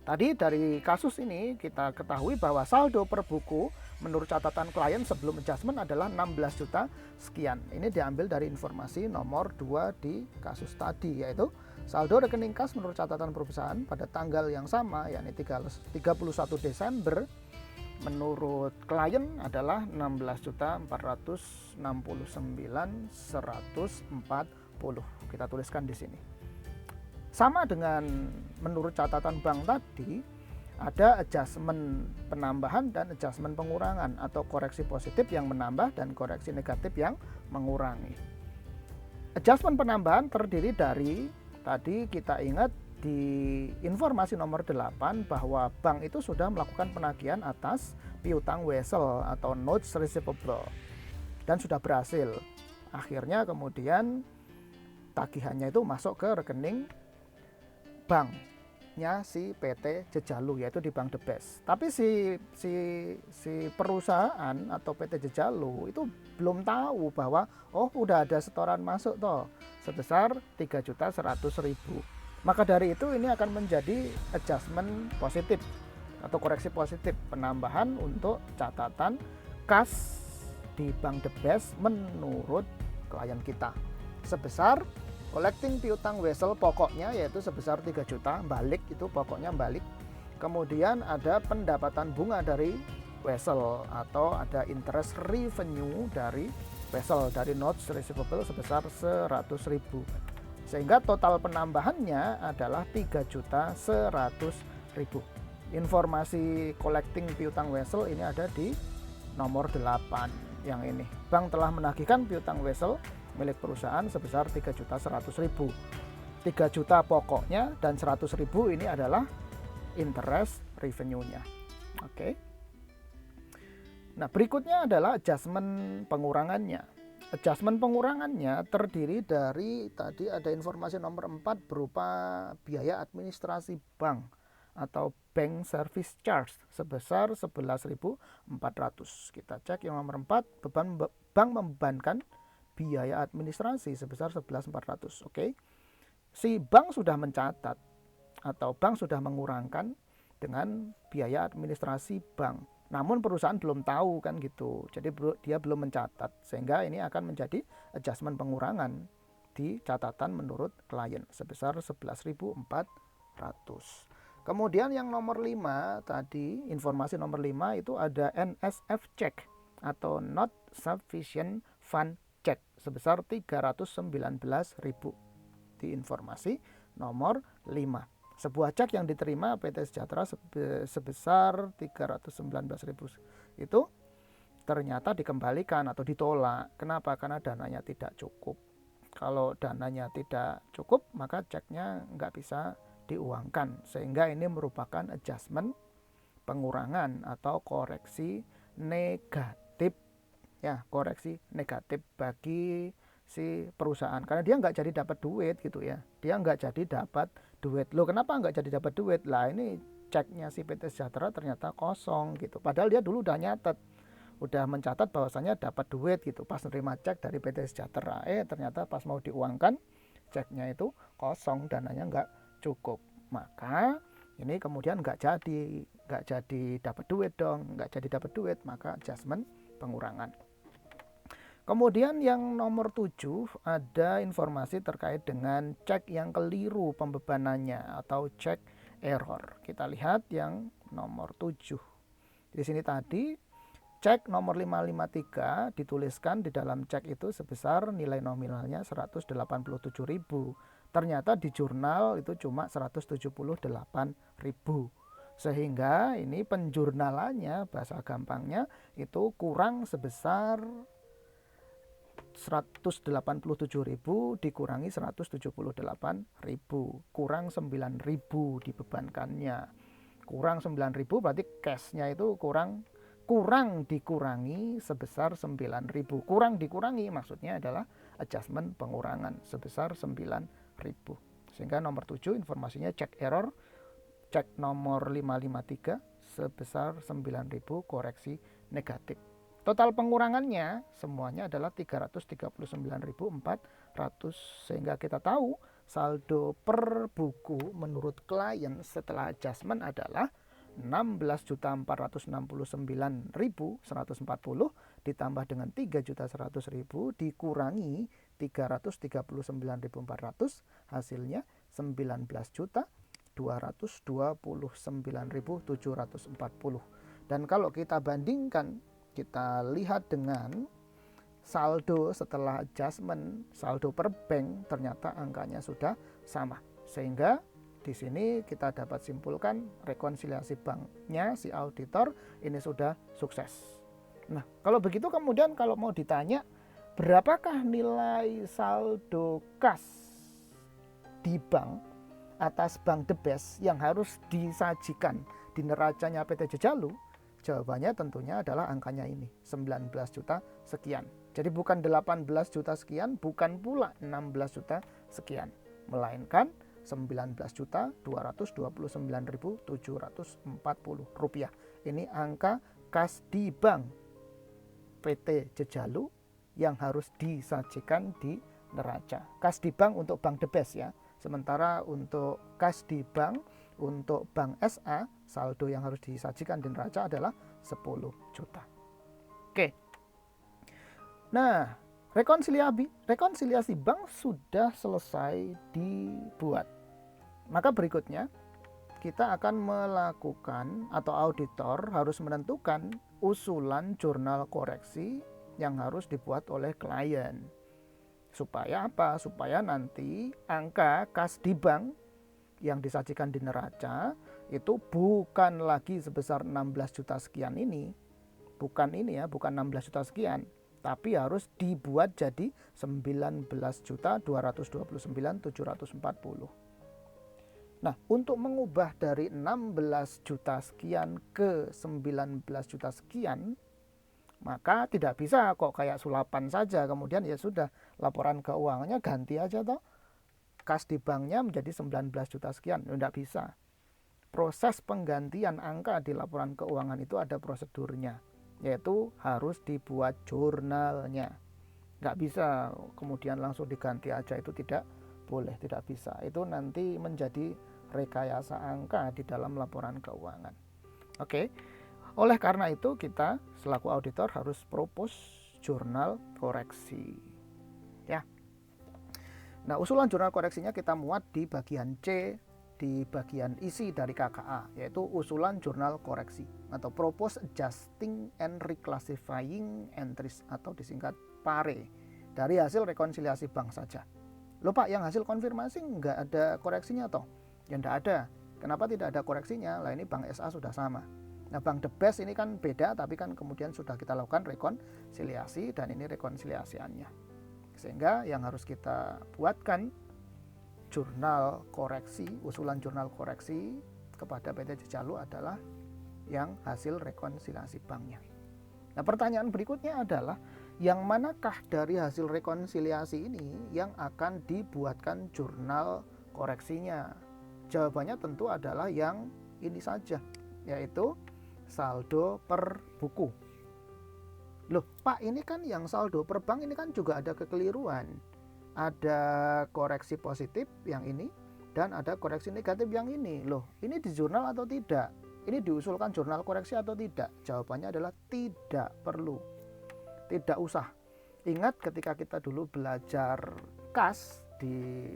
Speaker 1: Tadi dari kasus ini kita ketahui bahwa saldo per buku menurut catatan klien sebelum adjustment adalah 16 juta sekian. Ini diambil dari informasi nomor 2 di kasus tadi, yaitu saldo rekening kas menurut catatan perusahaan pada tanggal yang sama, yakni 31 Desember menurut klien adalah 16.469.140. Kita tuliskan di sini. Sama dengan menurut catatan bank tadi, ada adjustment penambahan dan adjustment pengurangan atau koreksi positif yang menambah dan koreksi negatif yang mengurangi. Adjustment penambahan terdiri dari, tadi kita ingat di informasi nomor 8 bahwa bank itu sudah melakukan penagihan atas piutang wesel atau notes receivable dan sudah berhasil. Akhirnya kemudian tagihannya itu masuk ke rekening banknya si PT Jejalu, yaitu di Bank The Best. Tapi si perusahaan atau PT Jejalu itu belum tahu bahwa udah ada setoran masuk toh sebesar 3.100.000. Maka dari itu ini akan menjadi adjustment positif atau koreksi positif penambahan untuk catatan kas di Bank The Best menurut klien kita sebesar collecting piutang wesel pokoknya yaitu sebesar 3 juta balik, itu pokoknya balik. Kemudian ada pendapatan bunga dari wesel atau ada interest revenue dari wesel dari notes receivable sebesar 100.000. Sehingga total penambahannya adalah 3.100.000. Informasi collecting piutang wesel ini ada di nomor 8 yang ini. Bank telah menagihkan piutang wesel milik perusahaan sebesar 3.100.000. 3 juta pokoknya dan 100.000 ini adalah interest revenue-nya. Oke. Nah, berikutnya adalah adjustment pengurangannya. Adjustment pengurangannya terdiri dari, tadi ada informasi nomor 4 berupa biaya administrasi bank atau bank service charge sebesar 11.400. Kita cek yang nomor 4, bank membebankan biaya administrasi sebesar 11.400. Oke. Si bank sudah mencatat atau bank sudah mengurangkan dengan biaya administrasi bank. Namun perusahaan belum tahu kan gitu. Jadi dia belum mencatat sehingga ini akan menjadi adjustment pengurangan di catatan menurut klien sebesar 11.400. Kemudian yang nomor 5 tadi, informasi nomor 5 itu ada NSF check atau not sufficient fund check sebesar 319.000 di informasi nomor 5. Sebuah cek yang diterima PT Sejahtera sebesar 319.000 itu ternyata dikembalikan atau ditolak. Kenapa? Karena dananya tidak cukup. Kalau dananya tidak cukup, maka ceknya nggak bisa diuangkan. Sehingga ini merupakan adjustment pengurangan atau koreksi negatif. Ya, koreksi negatif bagi si perusahaan karena dia nggak jadi dapat duit gitu ya, dia nggak jadi dapat duit. Loh, kenapa nggak jadi dapat duit? Lah ini ceknya si PT Sejahtera ternyata kosong gitu, padahal dia dulu udah nyatet, udah mencatat bahwasanya dapat duit gitu pas nerima cek dari PT Sejahtera. Ternyata pas mau diuangkan ceknya itu kosong, dananya nggak cukup. Maka ini kemudian nggak jadi dapat duit dong, nggak jadi dapat duit, maka adjustment pengurangan. Kemudian yang nomor 7 ada informasi terkait dengan cek yang keliru pembebanannya atau cek error. Kita lihat yang nomor 7. Di sini tadi cek nomor 553 dituliskan di dalam cek itu sebesar nilai nominalnya 187.000. Ternyata di jurnal itu cuma 178.000. Sehingga ini penjurnalannya bahasa gampangnya itu kurang sebesar 187.000 dikurangi 178.000, kurang 9.000 dibebankannya. Kurang 9.000 berarti cashnya itu kurang kurang dikurangi sebesar 9.000. Kurang dikurangi maksudnya adalah adjustment pengurangan sebesar 9.000. Sehingga nomor 7 informasinya cek error, cek nomor 553 sebesar 9.000 koreksi negatif. Total pengurangannya semuanya adalah 339.400, sehingga kita tahu saldo per buku menurut klien setelah adjustment adalah 16.469.140 ditambah dengan 3.100.000 dikurangi 339.400, hasilnya 19.229.740. Dan kalau kita bandingkan, kita lihat dengan saldo setelah adjustment, saldo per bank, ternyata angkanya sudah sama. Sehingga di sini kita dapat simpulkan rekonsiliasi banknya si auditor ini sudah sukses. Nah, kalau begitu kemudian kalau mau ditanya berapakah nilai saldo kas di bank atas Bank The Best yang harus disajikan di neracanya PT Jejalu, jawabannya tentunya adalah angkanya ini, 19 juta sekian. Jadi bukan 18 juta sekian, bukan pula 16 juta sekian, melainkan 19.229.740 rupiah. Ini angka kas di bank PT Jejalu yang harus disajikan di neraca. Kas di bank untuk Bank The Best ya. Sementara untuk kas di bank untuk Bank SA, saldo yang harus disajikan di neraca adalah 10 juta. Oke. Nah, rekonsiliasi bank sudah selesai dibuat. Maka berikutnya kita akan melakukan, atau auditor harus menentukan usulan jurnal koreksi yang harus dibuat oleh klien. Supaya apa? Supaya nanti angka kas di bank yang disajikan di neraca itu bukan lagi sebesar 16 juta sekian ini. Bukan ini ya, bukan 16 juta sekian. Tapi harus dibuat jadi 19.229.740. Nah, untuk mengubah dari 16 juta sekian ke 19 juta sekian, maka tidak bisa kok kayak sulapan saja, kemudian ya sudah laporan keuangannya ganti aja toh. Kas di banknya menjadi 19 juta sekian, tidak bisa. Proses penggantian angka di laporan keuangan itu ada prosedurnya, yaitu harus dibuat jurnalnya. Nggak bisa kemudian langsung diganti aja, itu tidak boleh, tidak bisa. Itu nanti menjadi rekayasa angka di dalam laporan keuangan. Oke. Oleh karena itu kita selaku auditor harus propose jurnal koreksi. Ya. Nah, usulan jurnal koreksinya kita muat di bagian C, di bagian isi dari KKA, yaitu usulan jurnal koreksi atau propose adjusting and reclassifying entries atau disingkat PARE dari hasil rekonsiliasi bank saja. Loh Pak, yang hasil konfirmasi nggak ada koreksinya toh? Ya nggak ada. Kenapa tidak ada koreksinya? Lah ini Bank SA sudah sama. Nah, Bank The Best ini kan beda, tapi kan kemudian sudah kita lakukan rekonsiliasi dan ini rekonsiliasiannya. Sehingga yang harus kita buatkan jurnal koreksi, usulan jurnal koreksi kepada PT Jejalu adalah yang hasil rekonsiliasi banknya. Nah, pertanyaan berikutnya adalah yang manakah dari hasil rekonsiliasi ini yang akan dibuatkan jurnal koreksinya? Jawabannya tentu adalah yang ini saja, yaitu saldo per buku. Loh Pak, ini kan yang saldo per bank ini kan juga ada kekeliruan. Ada koreksi positif yang ini dan ada koreksi negatif yang ini. Loh, ini di jurnal atau tidak? Ini diusulkan jurnal koreksi atau tidak? Jawabannya adalah tidak perlu. Tidak usah. Ingat ketika kita dulu belajar kas di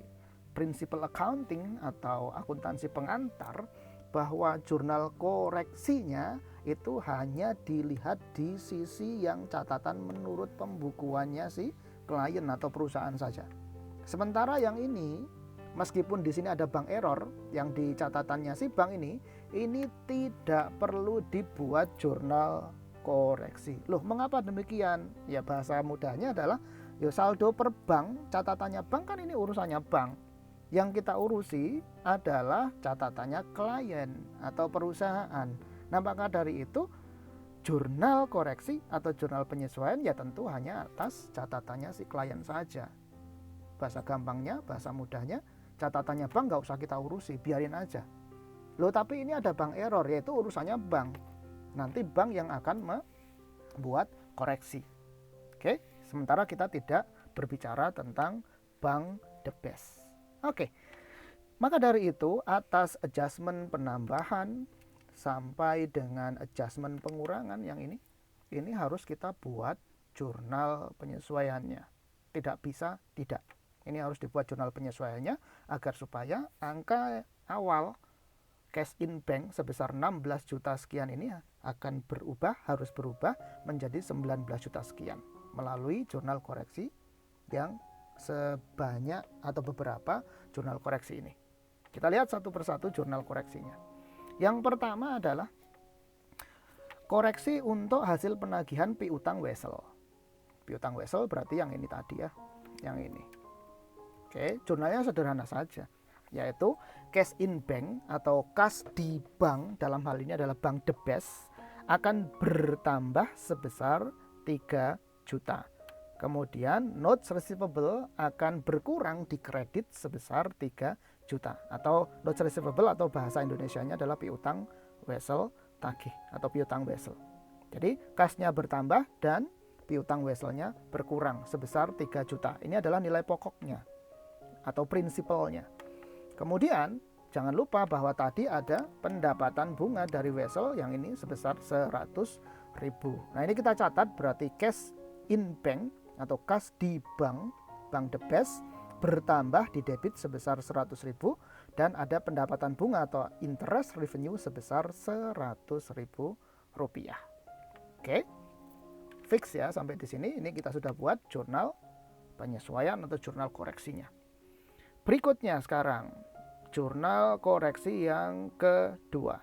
Speaker 1: Principal Accounting atau akuntansi pengantar, bahwa jurnal koreksinya itu hanya dilihat di sisi yang catatan menurut pembukuannya si klien atau perusahaan saja. Sementara yang ini, meskipun di sini ada bank error yang di catatannya si bank ini tidak perlu dibuat jurnal koreksi. Loh, mengapa demikian? Ya bahasa mudahnya adalah ya saldo per bank, catatannya bank kan ini urusannya bank. Yang kita urusi adalah catatannya klien atau perusahaan. Nah, maka dari itu Jurnal koreksi atau jurnal penyesuaian ya tentu hanya atas catatannya si klien saja. Bahasa gampangnya, bahasa mudahnya, catatannya bank nggak usah kita urusi, biarin aja. Loh tapi ini ada bank error, yaitu urusannya bank. Nanti bank yang akan membuat koreksi. Oke, sementara kita tidak berbicara tentang bank the best. Oke, maka dari itu atas adjustment penambahan sampai dengan adjustment pengurangan yang ini harus kita buat jurnal penyesuaiannya. Tidak bisa tidak. Ini harus dibuat jurnal penyesuaiannya agar supaya angka awal cash in bank sebesar 16 juta sekian ini harus berubah menjadi 19 juta sekian melalui jurnal koreksi yang sebanyak atau beberapa jurnal koreksi ini. Kita lihat satu persatu jurnal koreksinya. Yang pertama adalah koreksi untuk hasil penagihan piutang wesel. Piutang wesel berarti yang ini tadi ya, yang ini. Oke, jurnalnya sederhana saja, yaitu cash in bank atau kas di bank, dalam hal ini adalah bank the best, akan bertambah sebesar 3 juta. Kemudian notes receivable akan berkurang di kredit sebesar 3 juta. Atau notes receivable atau bahasa Indonesianya adalah piutang wesel tagih atau piutang wesel. Jadi kasnya bertambah dan piutang weselnya berkurang sebesar 3 juta. Ini adalah nilai pokoknya atau prinsipalnya. Kemudian jangan lupa bahwa tadi ada pendapatan bunga dari wesel yang ini sebesar 100.000. Nah ini kita catat berarti cash in bank atau kas di bank the best bertambah di debit sebesar 100.000 dan ada pendapatan bunga atau interest revenue sebesar 100.000 rupiah. Oke, fix ya sampai di sini. Ini kita sudah buat jurnal penyesuaian atau jurnal koreksinya. Berikutnya sekarang jurnal koreksi yang kedua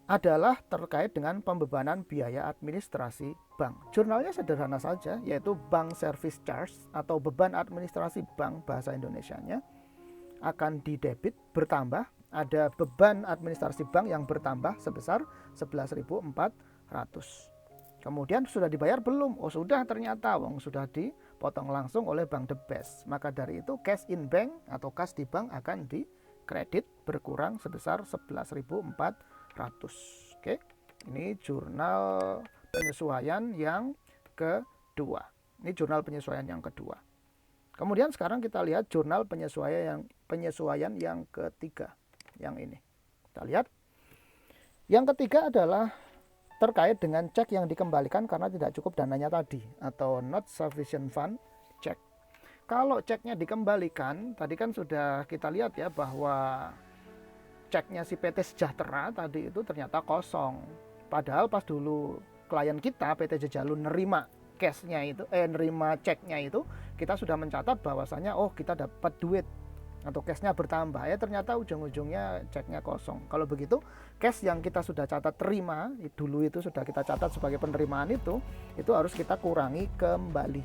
Speaker 1: adalah terkait dengan pembebanan biaya administrasi bank. Jurnalnya sederhana saja, yaitu bank service charge atau beban administrasi bank bahasa Indonesianya akan didebit bertambah. Ada beban administrasi bank yang bertambah sebesar 11.400. Kemudian sudah dibayar belum? Oh sudah, ternyata sudah dipotong langsung oleh bank the best. Maka dari itu cash in bank atau kas di bank akan dikredit berkurang sebesar 11.400. Oke, ini jurnal penyesuaian yang kedua. Ini jurnal penyesuaian yang kedua. Kemudian sekarang kita lihat jurnal penyesuaian yang ketiga. Yang ini. Kita lihat. Yang ketiga adalah terkait dengan cek yang dikembalikan karena tidak cukup dananya tadi atau not sufficient fund check. Kalau ceknya dikembalikan, tadi kan sudah kita lihat ya bahwa ceknya si PT Sejahtera tadi itu ternyata kosong. Padahal pas dulu klien kita PT Jejalu nerima cashnya itu, nerima ceknya itu, kita sudah mencatat bahwasanya kita dapat duit atau cashnya bertambah. Ya ternyata ujung-ujungnya ceknya kosong. Kalau begitu cash yang kita sudah catat terima dulu itu sudah kita catat sebagai penerimaan itu harus kita kurangi kembali.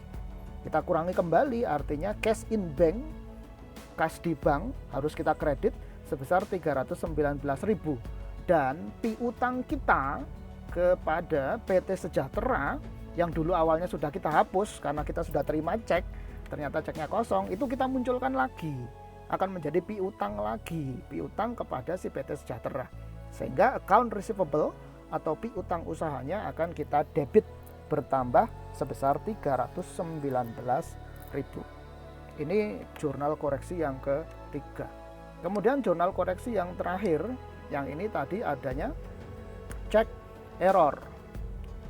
Speaker 1: Kita kurangi kembali artinya cash in bank, cash di bank harus kita kredit sebesar 319.000 dan piutang kita kepada PT Sejahtera yang dulu awalnya sudah kita hapus karena kita sudah terima cek, ternyata ceknya kosong, itu kita munculkan lagi, akan menjadi piutang lagi, piutang kepada si PT Sejahtera, sehingga account receivable atau piutang usahanya akan kita debit bertambah sebesar 319.000. Ini jurnal koreksi yang ketiga. Kemudian jurnal koreksi yang terakhir, yang ini tadi adanya cek error.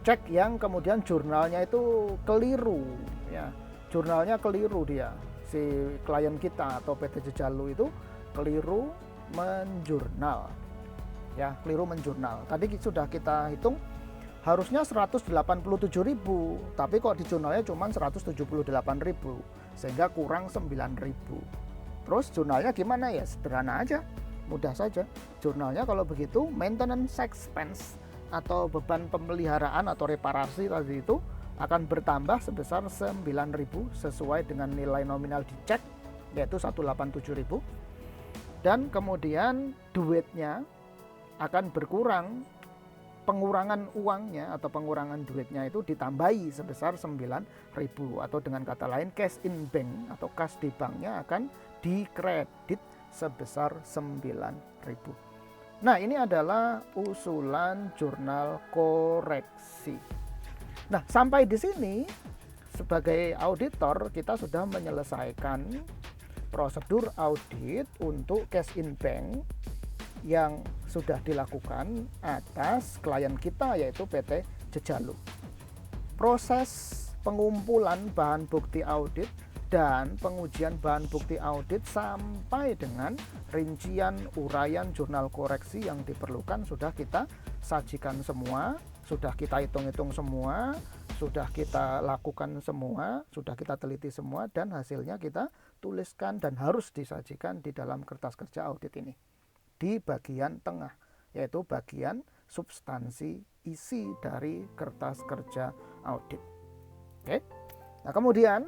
Speaker 1: Cek yang kemudian jurnalnya itu keliru ya. Jurnalnya keliru dia. Si klien kita atau PT Jejalu itu keliru menjurnal. Ya, keliru menjurnal. Tadi sudah kita hitung harusnya 187.000, tapi kok di jurnalnya cuma 178.000, sehingga kurang 9.000. Terus jurnalnya gimana ya? Sederhana aja, mudah saja. Jurnalnya kalau begitu maintenance expense atau beban pemeliharaan atau reparasi tadi itu akan bertambah sebesar 9.000 sesuai dengan nilai nominal dicek yaitu 187.000. Dan kemudian duitnya akan berkurang pengurangan uangnya atau pengurangan duitnya itu ditambahi sebesar 9.000, atau dengan kata lain cash in bank atau kas di banknya akan dikredit sebesar 9.000. Nah, ini adalah usulan jurnal koreksi. Nah, sampai di sini sebagai auditor kita sudah menyelesaikan prosedur audit untuk cash in bank yang sudah dilakukan atas klien kita yaitu PT Jejalu. Proses pengumpulan bahan bukti audit dan pengujian bahan bukti audit sampai dengan rincian uraian jurnal koreksi yang diperlukan sudah kita sajikan semua, sudah kita hitung-hitung semua, sudah kita lakukan semua, sudah kita teliti semua, dan hasilnya kita tuliskan dan harus disajikan di dalam kertas kerja audit ini di bagian tengah, yaitu bagian substansi isi dari kertas kerja audit. Oke. Nah, kemudian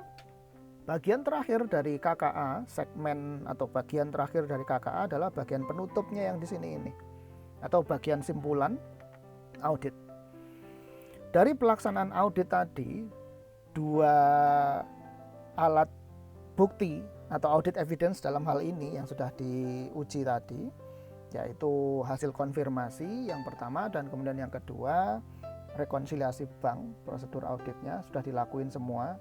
Speaker 1: bagian terakhir dari KKA, segmen atau bagian terakhir dari KKA adalah bagian penutupnya yang di sini ini, atau bagian simpulan audit. Dari pelaksanaan audit tadi, dua alat bukti atau audit evidence dalam hal ini yang sudah diuji tadi, yaitu hasil konfirmasi yang pertama dan kemudian yang kedua rekonsiliasi bank, prosedur auditnya sudah dilakuin semua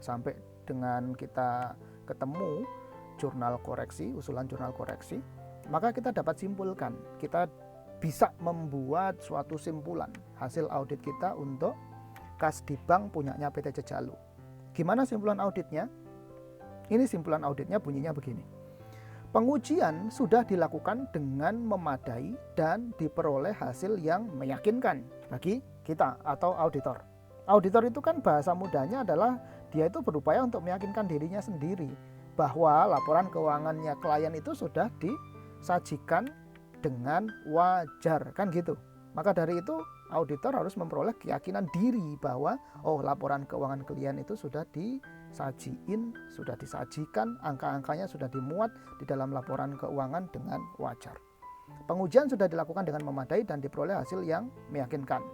Speaker 1: sampai dengan kita ketemu jurnal koreksi, usulan jurnal koreksi, maka kita dapat simpulkan, kita bisa membuat suatu simpulan hasil audit kita untuk kas di bank punyanya PT Jejalu. Gimana simpulan auditnya? Ini simpulan auditnya bunyinya begini. Pengujian sudah dilakukan dengan memadai dan diperoleh hasil yang meyakinkan bagi kita atau auditor. Auditor itu kan bahasa mudanya adalah dia itu berupaya untuk meyakinkan dirinya sendiri bahwa laporan keuangannya klien itu sudah disajikan dengan wajar, kan gitu. Maka dari itu auditor harus memperoleh keyakinan diri bahwa laporan keuangan klien itu sudah disajikan, angka-angkanya sudah dimuat di dalam laporan keuangan dengan wajar. Pengujian sudah dilakukan dengan memadai dan diperoleh hasil yang meyakinkan.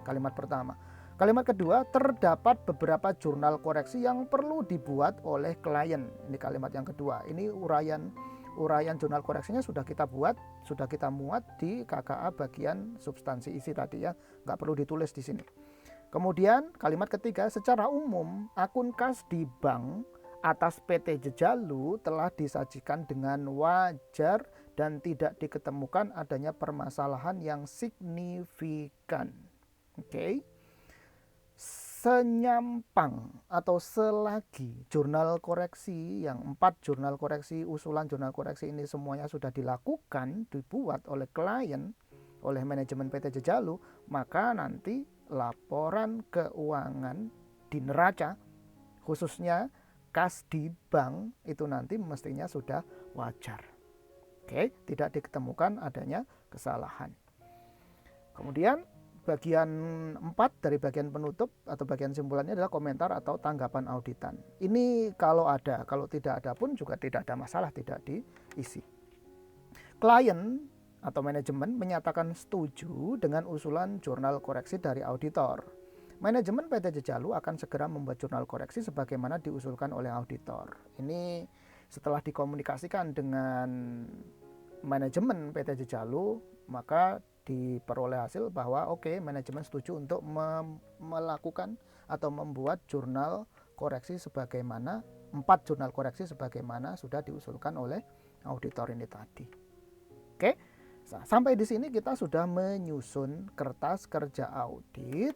Speaker 1: Kalimat pertama. Kalimat kedua, terdapat beberapa jurnal koreksi yang perlu dibuat oleh klien. Ini kalimat yang kedua. Ini uraian jurnal koreksinya sudah kita buat, sudah kita muat di KKA bagian substansi isi tadi ya, nggak perlu ditulis di sini. Kemudian kalimat ketiga, secara umum akun kas di bank atas PT Jejalu telah disajikan dengan wajar dan tidak diketemukan adanya permasalahan yang signifikan. Oke. Senyampang atau selagi jurnal koreksi yang 4 jurnal koreksi, usulan jurnal koreksi ini semuanya sudah dilakukan, dibuat oleh klien, oleh manajemen PT Jejalu, maka nanti laporan keuangan di neraca, khususnya kas di bank, itu nanti mestinya sudah wajar. Oke, tidak diketemukan adanya kesalahan. Kemudian bagian 4 dari bagian penutup atau bagian simpulannya adalah komentar atau tanggapan auditan. Ini kalau ada, kalau tidak ada pun juga tidak ada masalah, tidak diisi. Klien atau manajemen menyatakan setuju dengan usulan jurnal koreksi dari auditor. Manajemen PT Jejalu akan segera membuat jurnal koreksi sebagaimana diusulkan oleh auditor. Ini setelah dikomunikasikan dengan manajemen PT Jejalu, maka diperoleh hasil bahwa manajemen setuju untuk melakukan atau membuat jurnal koreksi sebagaimana 4 jurnal koreksi sebagaimana sudah diusulkan oleh auditor ini tadi. Oke. Nah, sampai di sini kita sudah menyusun kertas kerja audit,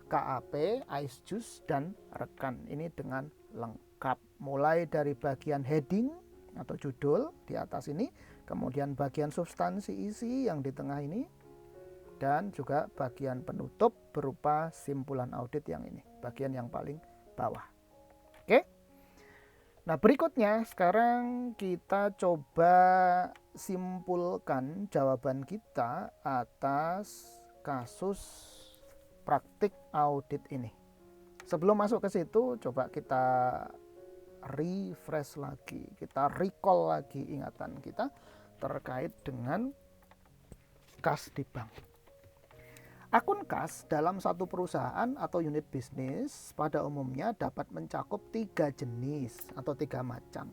Speaker 1: KAP, ISJUS, dan rekan ini dengan lengkap. Mulai dari bagian heading atau judul di atas ini, kemudian bagian substansi isi yang di tengah ini, dan juga bagian penutup berupa simpulan audit yang ini, bagian yang paling bawah. Oke. Nah, berikutnya sekarang kita coba simpulkan jawaban kita atas kasus praktik audit ini. Sebelum masuk ke situ, coba kita refresh lagi, kita recall lagi ingatan kita terkait dengan kas di bank. Akun kas dalam satu perusahaan atau unit bisnis pada umumnya dapat mencakup 3 jenis atau 3 macam,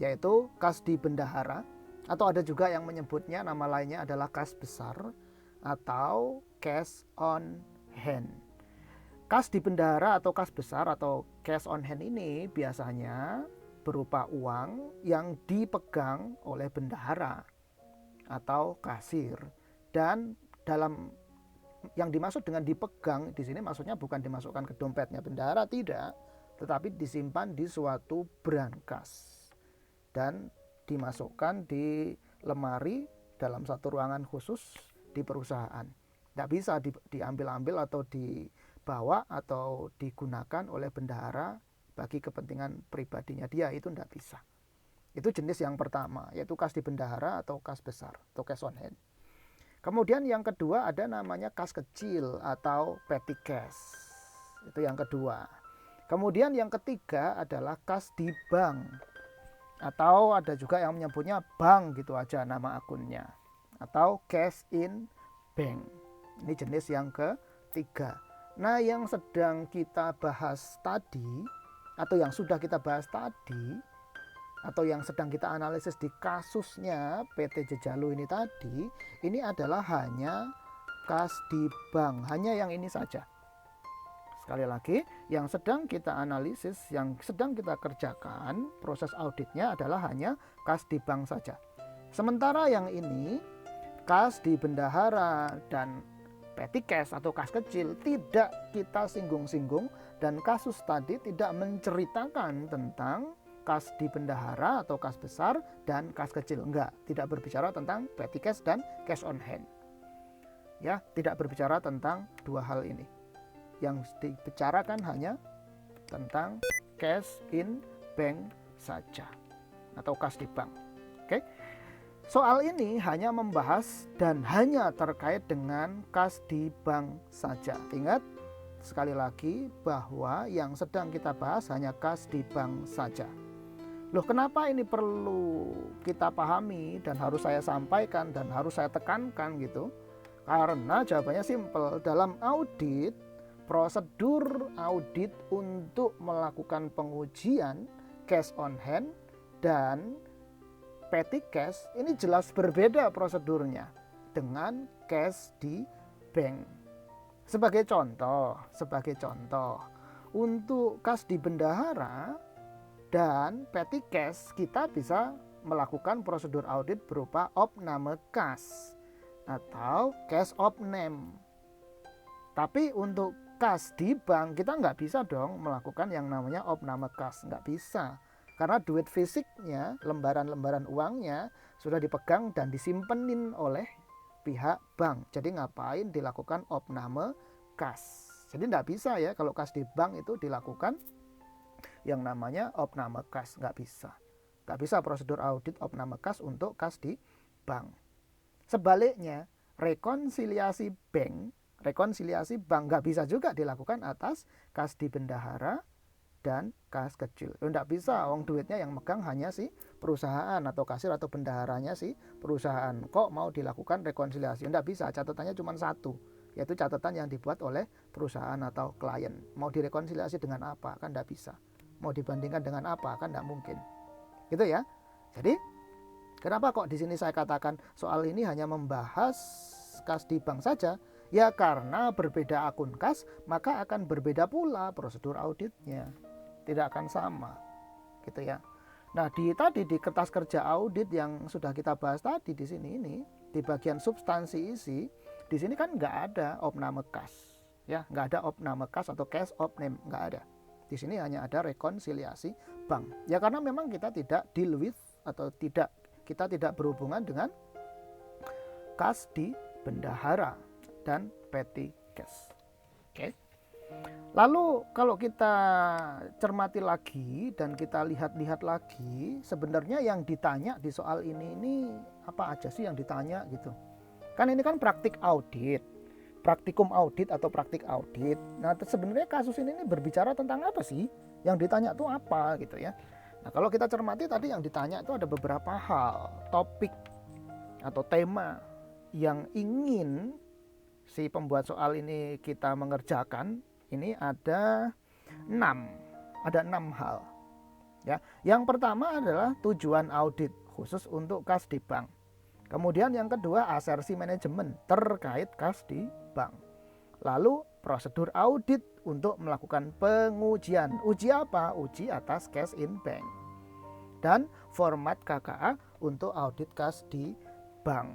Speaker 1: yaitu kas di bendahara, atau ada juga yang menyebutnya nama lainnya adalah kas besar atau cash on hand. Kas di bendahara atau kas besar atau cash on hand ini biasanya berupa uang yang dipegang oleh bendahara atau kasir, dan dalam yang dimaksud dengan dipegang di sini maksudnya bukan dimasukkan ke dompetnya bendahara, tidak, tetapi disimpan di suatu brankas dan dimasukkan di lemari dalam satu ruangan khusus di perusahaan. Tidak bisa diambil-ambil atau dibawa atau digunakan oleh bendahara bagi kepentingan pribadinya dia, itu tidak bisa. Itu jenis yang pertama, yaitu kas di bendahara atau kas besar atau cash on hand. Kemudian yang kedua ada namanya kas kecil atau petty cash. Itu yang kedua. Kemudian yang ketiga adalah kas di bank, atau ada juga yang menyebutnya bank gitu aja nama akunnya, atau cash in bank. Ini jenis yang ketiga. Nah, yang sedang kita bahas tadi atau yang sudah kita bahas tadi atau yang sedang kita analisis di kasusnya PT Jejalu ini tadi, ini adalah hanya kas di bank, hanya yang ini saja. Sekali lagi, yang sedang kita analisis, yang sedang kita kerjakan, proses auditnya adalah hanya kas di bank saja. Sementara yang ini, kas di bendahara dan petty cash atau kas kecil tidak kita singgung-singgung, dan kasus tadi tidak menceritakan tentang kas di bendahara atau kas besar dan kas kecil. Enggak, tidak berbicara tentang petty cash dan cash on hand. Ya, tidak berbicara tentang dua hal ini. Yang dibicarakan hanya tentang cash in bank saja atau kas di bank. Oke. Soal ini hanya membahas dan hanya terkait dengan kas di bank saja. Ingat sekali lagi bahwa yang sedang kita bahas hanya kas di bank saja. Loh, kenapa ini perlu kita pahami dan harus saya sampaikan dan harus saya tekankan gitu? Karena jawabannya simpel. Dalam audit, prosedur audit untuk melakukan pengujian cash on hand dan petty cash ini jelas berbeda prosedurnya dengan cash di bank. Sebagai contoh, untuk kas di bendahara dan petty cash kita bisa melakukan prosedur audit berupa opname kas atau cash opname. Tapi untuk kas di bank kita nggak bisa dong melakukan yang namanya opname kas, nggak bisa. Karena duit fisiknya, lembaran-lembaran uangnya sudah dipegang dan disimpenin oleh pihak bank. Jadi ngapain dilakukan opname kas? Jadi nggak bisa ya kalau kas di bank itu dilakukan yang namanya opname kas, nggak bisa. Nggak bisa prosedur audit opname kas untuk kas di bank. Sebaliknya, rekonsiliasi bank nggak bisa juga dilakukan atas kas di bendahara dan kas kecil. Nggak bisa, uang duitnya yang megang hanya si perusahaan atau kasir atau bendaharanya si perusahaan. Kok mau dilakukan rekonsiliasi? Nggak bisa, catatannya cuma satu, yaitu catatan yang dibuat oleh perusahaan atau klien. Mau direkonsiliasi dengan apa? Kan nggak bisa. Mau dibandingkan dengan apa? Kan nggak mungkin. Gitu ya. Jadi kenapa kok di sini saya katakan soal ini hanya membahas kas di bank saja? Ya karena berbeda akun kas, maka akan berbeda pula prosedur auditnya. Tidak akan sama. Gitu ya. Nah, di kertas kerja audit yang sudah kita bahas tadi di sini ini, di bagian substansi isi, di sini kan nggak ada opname kas. Ya, nggak ada opname kas atau cash opname, nggak ada. Di sini hanya ada rekonsiliasi bank. Ya karena memang kita tidak deal with atau kita tidak berhubungan dengan kas di bendahara dan petty cash. Oke. Lalu kalau kita cermati lagi dan kita lihat-lihat lagi, sebenarnya yang ditanya di soal ini apa aja sih yang ditanya gitu. Kan ini kan praktik audit. Praktikum audit atau praktik audit. Nah, sebenarnya kasus ini berbicara tentang apa sih? Yang ditanya itu apa gitu ya. Nah, kalau kita cermati tadi yang ditanya itu ada beberapa hal, topik atau tema yang ingin si pembuat soal ini kita mengerjakan, ini ada 6 hal. Ya, yang pertama adalah tujuan audit khusus untuk kas di bank. Kemudian yang kedua asersi manajemen terkait kas di bank. Lalu prosedur audit untuk melakukan pengujian. Uji apa? Uji atas cash in bank. Dan format KKA untuk audit kas di bank.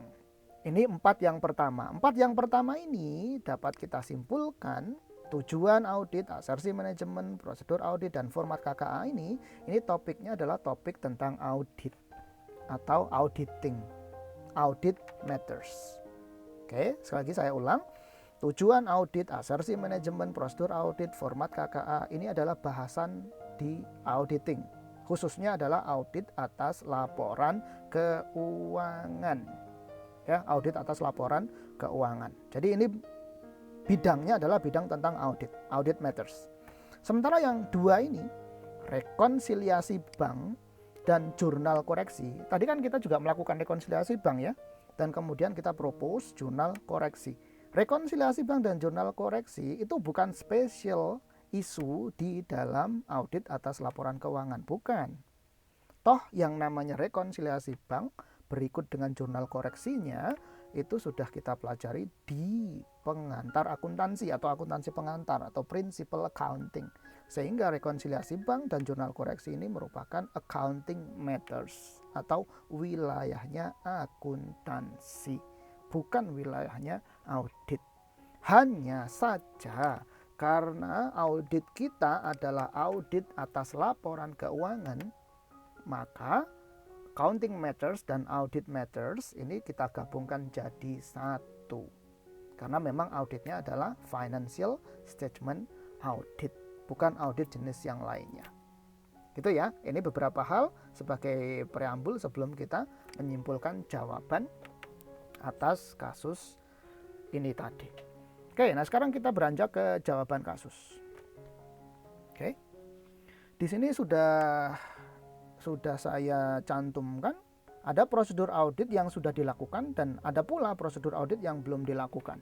Speaker 1: Ini 4 yang pertama. 4 yang pertama ini dapat kita simpulkan tujuan audit, asersi manajemen, prosedur audit, dan format KKA ini topiknya adalah topik tentang audit atau auditing. Audit matters. Oke, sekali lagi saya ulang. Tujuan audit, asersi manajemen, prosedur audit, format KKA ini adalah bahasan di auditing. Khususnya adalah audit atas laporan keuangan. Ya, audit atas laporan keuangan. Jadi ini bidangnya adalah bidang tentang audit matters. Sementara yang 2 ini, rekonsiliasi bank dan jurnal koreksi. Tadi kan kita juga melakukan rekonsiliasi bank ya, dan kemudian kita propose jurnal koreksi. Rekonsiliasi bank dan jurnal koreksi itu bukan special isu di dalam audit atas laporan keuangan, bukan. Toh yang namanya rekonsiliasi bank berikut dengan jurnal koreksinya itu sudah kita pelajari di pengantar akuntansi atau akuntansi pengantar atau principal accounting. Sehingga rekonsiliasi bank dan jurnal koreksi ini merupakan accounting matters atau wilayahnya akuntansi, bukan wilayahnya audit. Hanya saja karena audit kita adalah audit atas laporan keuangan, maka accounting matters dan audit matters ini kita gabungkan jadi satu. Karena memang auditnya adalah financial statement audit, bukan audit jenis yang lainnya. Gitu ya, ini beberapa hal sebagai preambul sebelum kita menyimpulkan jawaban atas kasus ini tadi. Oke, nah sekarang kita beranjak ke jawaban kasus. Oke. Di sini sudah saya cantumkan ada prosedur audit yang sudah dilakukan dan ada pula prosedur audit yang belum dilakukan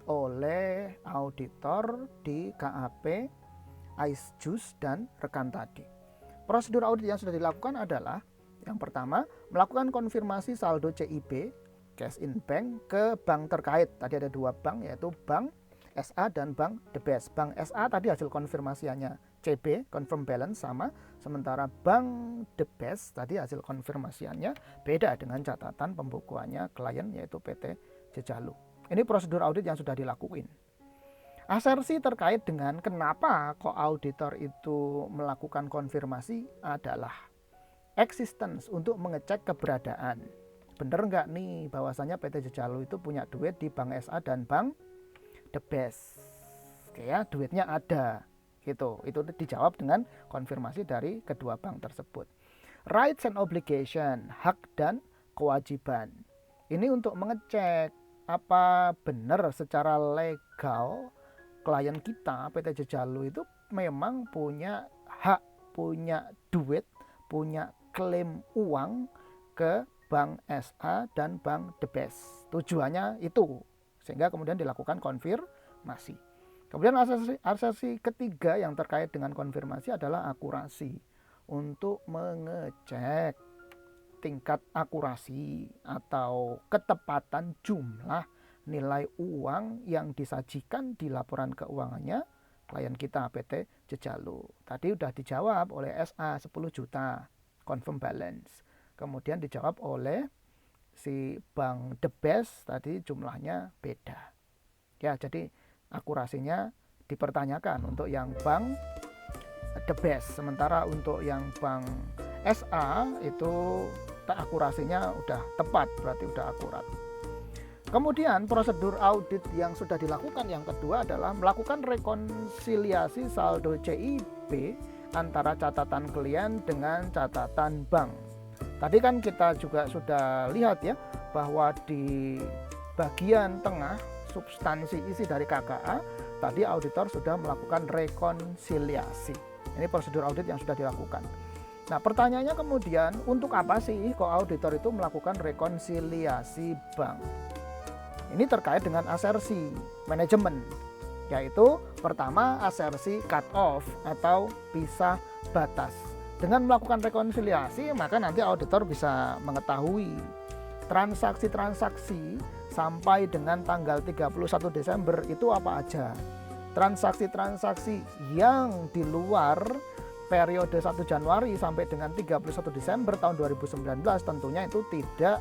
Speaker 1: oleh auditor di KAP, IceJuice, dan rekan tadi. Prosedur audit yang sudah dilakukan adalah yang pertama, melakukan konfirmasi saldo CIB, cash in bank, ke bank terkait. Tadi ada 2 bank, yaitu Bank SA dan Bank The Best. Bank SA tadi hasil konfirmasiannya CB, confirm balance sama, sementara Bank The Best tadi hasil konfirmasiannya beda dengan catatan pembukuannya klien yaitu PT Jejalu. Ini prosedur audit yang sudah dilakukan. Asersi terkait dengan kenapa kok auditor itu melakukan konfirmasi adalah existence untuk mengecek keberadaan. Bener nggak nih bahwasanya PT Jejalu itu punya duit di Bank SA dan Bank The Best. Oke ya, duitnya ada. Gitu. Itu dijawab dengan konfirmasi dari kedua bank tersebut. Rights and obligation, hak dan kewajiban. Ini untuk mengecek apa benar secara legal klien kita PT Jejalu itu memang punya hak, punya duit, punya klaim uang ke Bank SA dan Bank The Best. Tujuannya itu, sehingga kemudian dilakukan konfirmasi. Kemudian asersi ketiga yang terkait dengan konfirmasi adalah akurasi, untuk mengecek tingkat akurasi atau ketepatan jumlah nilai uang yang disajikan di laporan keuangannya klien kita PT Jejalu. Tadi sudah dijawab oleh SA 10 juta confirm balance. Kemudian dijawab oleh si Bank The Best tadi jumlahnya beda. Ya, jadi akurasinya dipertanyakan untuk yang Bank The Best. Sementara untuk yang Bank SA itu akurasinya udah tepat, berarti udah akurat. Kemudian prosedur audit yang sudah dilakukan yang kedua adalah melakukan rekonsiliasi saldo CIB antara catatan klien dengan catatan bank. Tadi kan kita juga sudah lihat ya bahwa di bagian tengah substansi isi dari KKA tadi auditor sudah melakukan rekonsiliasi. Ini prosedur audit yang sudah dilakukan. Nah, pertanyaannya kemudian untuk apa sih kok auditor itu melakukan rekonsiliasi bank? Ini terkait dengan asersi manajemen, yaitu pertama asersi cut off atau pisah batas. Dengan melakukan rekonsiliasi, maka nanti auditor bisa mengetahui transaksi-transaksi sampai dengan tanggal 31 Desember itu apa aja. Transaksi-transaksi yang di luar periode 1 Januari sampai dengan 31 Desember tahun 2019 tentunya itu tidak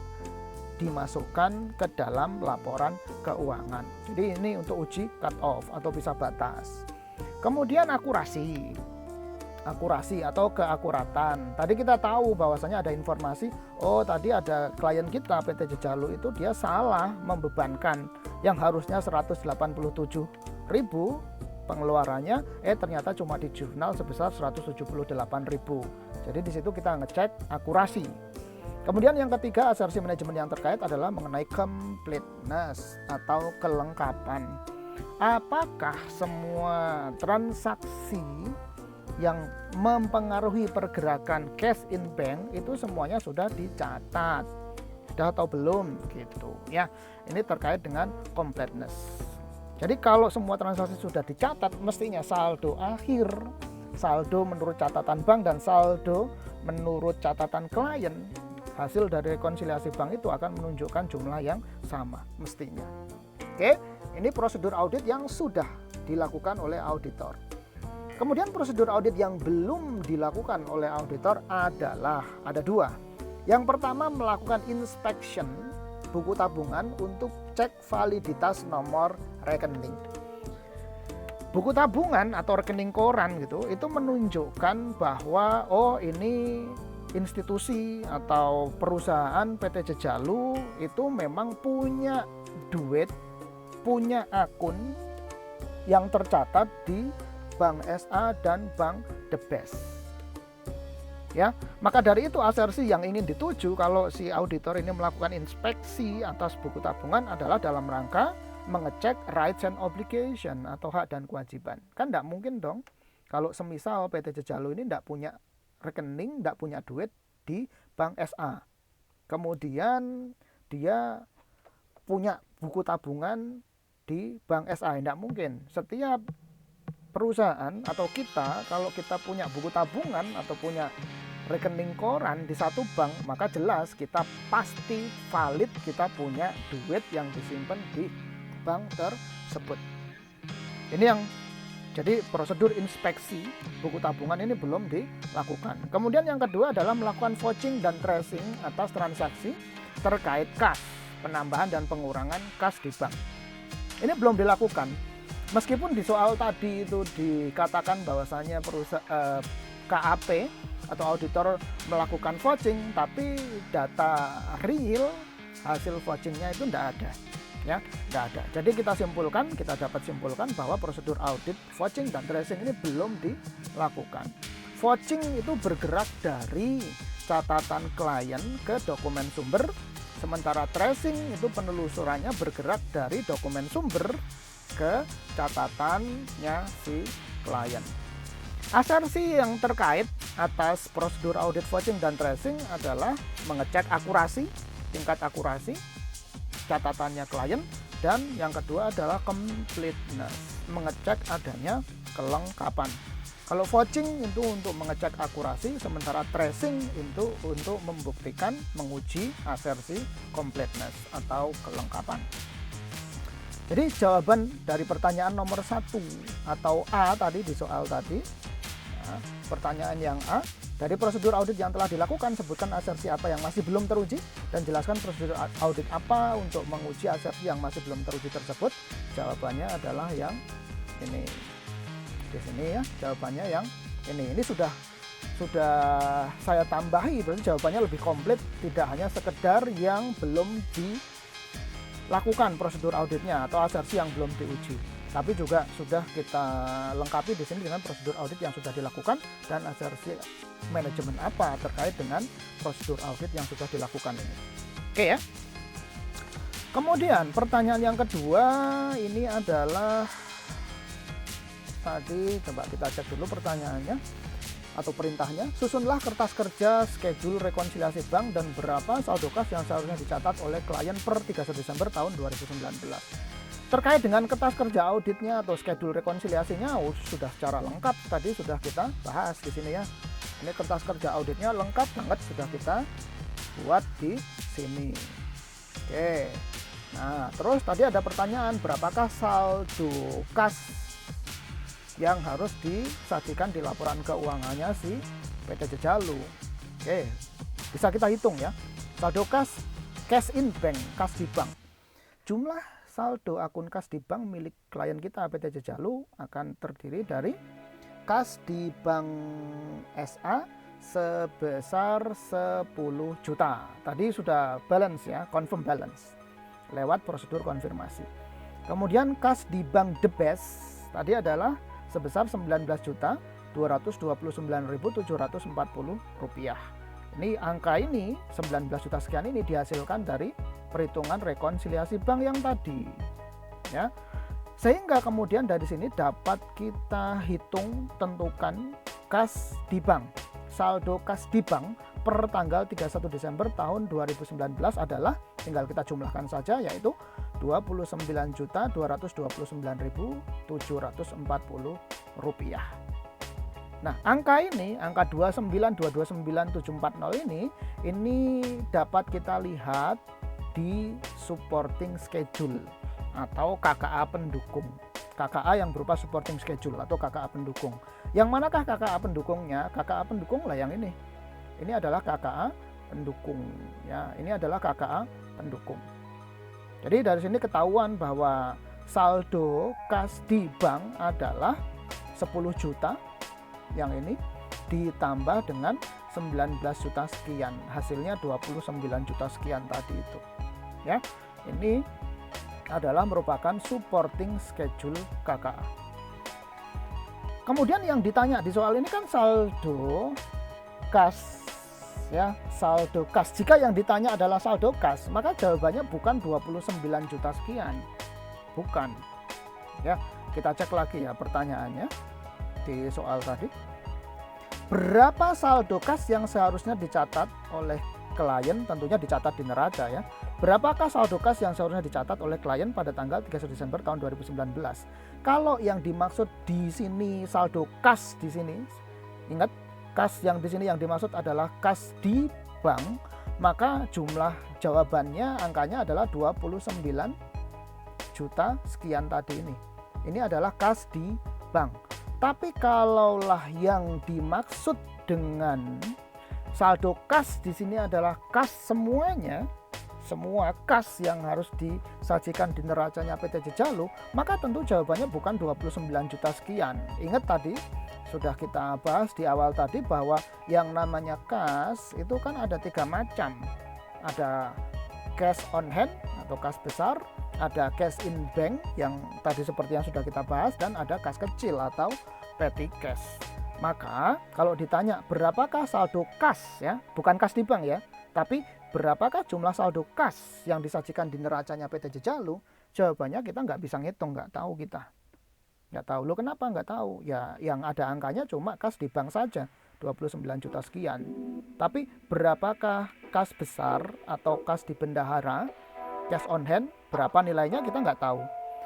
Speaker 1: dimasukkan ke dalam laporan keuangan. Jadi ini untuk uji cut off atau pisah batas. Kemudian akurasi atau keakuratan. Tadi kita tahu bahwasanya ada informasi, tadi ada klien kita PT Jejalu itu dia salah membebankan yang harusnya 187.000 pengeluarannya, ternyata cuma di jurnal sebesar 178.000. Jadi di situ kita ngecek akurasi. Kemudian yang ketiga asersi manajemen yang terkait adalah mengenai completeness atau kelengkapan. Apakah semua transaksi yang mempengaruhi pergerakan cash in bank itu semuanya sudah dicatat, sudah atau belum gitu ya. Ini terkait dengan completeness. Jadi kalau semua transaksi sudah dicatat, mestinya saldo akhir, saldo menurut catatan bank dan saldo menurut catatan klien, hasil dari rekonsiliasi bank itu akan menunjukkan jumlah yang sama mestinya. Oke, ini prosedur audit yang sudah dilakukan oleh auditor. Kemudian prosedur audit yang belum dilakukan oleh auditor adalah ada dua. Yang pertama melakukan inspection buku tabungan untuk cek validitas nomor rekening. Buku tabungan atau rekening koran gitu itu menunjukkan bahwa ini institusi atau perusahaan PT Jejalu itu memang punya duit, punya akun yang tercatat di Bank SA dan Bank The Best. Ya, maka dari itu asersi yang ingin dituju kalau si auditor ini melakukan inspeksi atas buku tabungan adalah dalam rangka mengecek rights and obligation atau hak dan kewajiban. Kan tidak mungkin dong kalau semisal PT Jejalu ini tidak punya rekening, tidak punya duit di Bank SA. Kemudian dia punya buku tabungan di Bank SA, tidak mungkin. Setiap perusahaan atau kita, kalau kita punya buku tabungan atau punya rekening koran di satu bank, maka jelas kita pasti valid kita punya duit yang disimpan di bank tersebut. Ini yang jadi prosedur inspeksi buku tabungan ini belum dilakukan. Kemudian yang kedua adalah melakukan vouching dan tracing atas transaksi terkait kas, penambahan dan pengurangan kas di bank. Ini belum dilakukan. Meskipun di soal tadi itu dikatakan bahwasanya KAP atau auditor melakukan vouching, tapi data real hasil vouchingnya itu tidak ada, ya, tidak ada. Jadi kita dapat simpulkan bahwa prosedur audit vouching dan tracing ini belum dilakukan. Vouching itu bergerak dari catatan klien ke dokumen sumber, sementara tracing itu penelusurannya bergerak dari dokumen sumber ke catatannya si klien. Asersi yang terkait atas prosedur audit vouching dan tracing adalah mengecek akurasi, tingkat akurasi catatannya klien, dan yang kedua adalah completeness, mengecek adanya kelengkapan. Kalau vouching itu untuk mengecek akurasi, sementara tracing itu untuk membuktikan, menguji asersi completeness atau kelengkapan. Jadi jawaban dari pertanyaan nomor 1 atau A tadi di soal tadi, ya, pertanyaan yang A, dari prosedur audit yang telah dilakukan sebutkan asersi apa yang masih belum teruji dan jelaskan prosedur audit apa untuk menguji asersi yang masih belum teruji tersebut. Jawabannya adalah yang ini. Di sini ya, jawabannya yang ini sudah saya tambahi, berarti jawabannya lebih komplit, tidak hanya sekedar yang belum dilakukan prosedur auditnya atau asersi yang belum diuji, tapi juga sudah kita lengkapi di sini dengan prosedur audit yang sudah dilakukan dan asersi manajemen apa terkait dengan prosedur audit yang sudah dilakukan ini. Oke ya. Kemudian pertanyaan yang kedua ini adalah tadi, coba kita cek dulu pertanyaannya. atau perintahnya, susunlah kertas kerja schedule rekonsiliasi bank dan berapa saldo kas yang seharusnya dicatat oleh klien per 31 Desember tahun 2019. Terkait dengan kertas kerja auditnya atau schedule rekonsiliasinya sudah secara lengkap tadi sudah kita bahas di sini ya. Ini kertas kerja auditnya lengkap banget sudah kita buat di sini. Oke. Nah, terus tadi ada pertanyaan berapakah saldo kas yang harus disajikan di laporan keuangannya si PT Jejalu. Oke, bisa kita hitung ya. Saldo kas, cash in bank, kas di bank. Jumlah saldo akun kas di bank milik klien kita PT Jejalu akan terdiri dari kas di bank SA sebesar 10 juta. Tadi sudah balance ya, confirm balance lewat prosedur konfirmasi. Kemudian kas di bank The Best tadi adalah sebesar Rp19.229.740. Ini angka ini 19 juta sekian ini dihasilkan dari perhitungan rekonsiliasi bank yang tadi. Ya. Sehingga kemudian dari sini dapat kita hitung tentukan kas di bank. Saldo kas di bank per tanggal 31 Desember tahun 2019 adalah tinggal kita jumlahkan saja yaitu Rp29.229.740. Nah, angka ini, angka 29229740 ini dapat kita lihat di supporting schedule atau KKA pendukung. KKA yang berupa supporting schedule atau KKA pendukung. Yang manakah KKA pendukungnya? KKA pendukung lah yang ini. Ini adalah KKA pendukung ya. Ini adalah KKA pendukung. Jadi dari sini ketahuan bahwa saldo kas di bank adalah 10 juta yang ini ditambah dengan 19 juta sekian. Hasilnya 29 juta sekian tadi itu. Ya. Ini adalah merupakan supporting schedule KKA. Kemudian yang ditanya di soal ini kan saldo kas ya, saldo kas. Jika yang ditanya adalah saldo kas, maka jawabannya bukan 29 juta sekian. Bukan. Ya, kita cek lagi ya pertanyaannya di soal tadi. Berapa saldo kas yang seharusnya dicatat oleh klien? Tentunya dicatat di neraca ya. Berapakah saldo kas yang seharusnya dicatat oleh klien pada tanggal 31 Desember tahun 2019? Kalau yang dimaksud di sini saldo kas di sini, ingat kas yang di sini yang dimaksud adalah kas di bank, maka jumlah jawabannya angkanya adalah 29 juta sekian tadi ini. Ini adalah kas di bank. Tapi kalaulah yang dimaksud dengan saldo kas di sini adalah kas semuanya, semua kas yang harus disajikan di neracanya PT Jejalu, maka tentu jawabannya bukan 29 juta sekian. Ingat tadi sudah kita bahas di awal tadi bahwa yang namanya kas itu kan ada 3 macam. Ada cash on hand atau kas besar, ada cash in bank yang tadi seperti yang sudah kita bahas, dan ada kas kecil atau petty cash. Maka kalau ditanya berapakah saldo kas ya, bukan kas di bank ya, tapi berapakah jumlah saldo kas yang disajikan di neracanya PT Jejalu, jawabannya kita nggak bisa ngitung, nggak tahu kita. Nggak tahu. Lo kenapa nggak tahu? Ya yang ada angkanya cuma kas di bank saja, 29 juta sekian. Tapi berapakah kas besar atau kas di bendahara, cash on hand, berapa nilainya kita nggak tahu.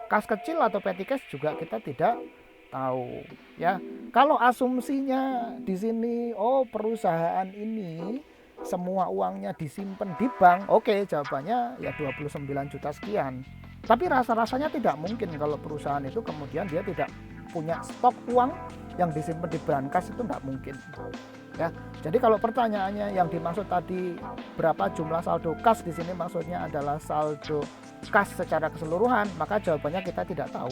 Speaker 1: Kas kecil atau petty cash juga kita tidak tahu. Ya, kalau asumsinya di sini, oh perusahaan ini semua uangnya disimpan di bank, oke, jawabannya ya 29 juta sekian. Tapi rasa-rasanya tidak mungkin kalau perusahaan itu kemudian dia tidak punya stok uang yang disimpan di brankas, itu tidak mungkin. Ya, jadi kalau pertanyaannya yang dimaksud tadi berapa jumlah saldo kas di sini maksudnya adalah saldo kas secara keseluruhan, maka jawabannya kita tidak tahu.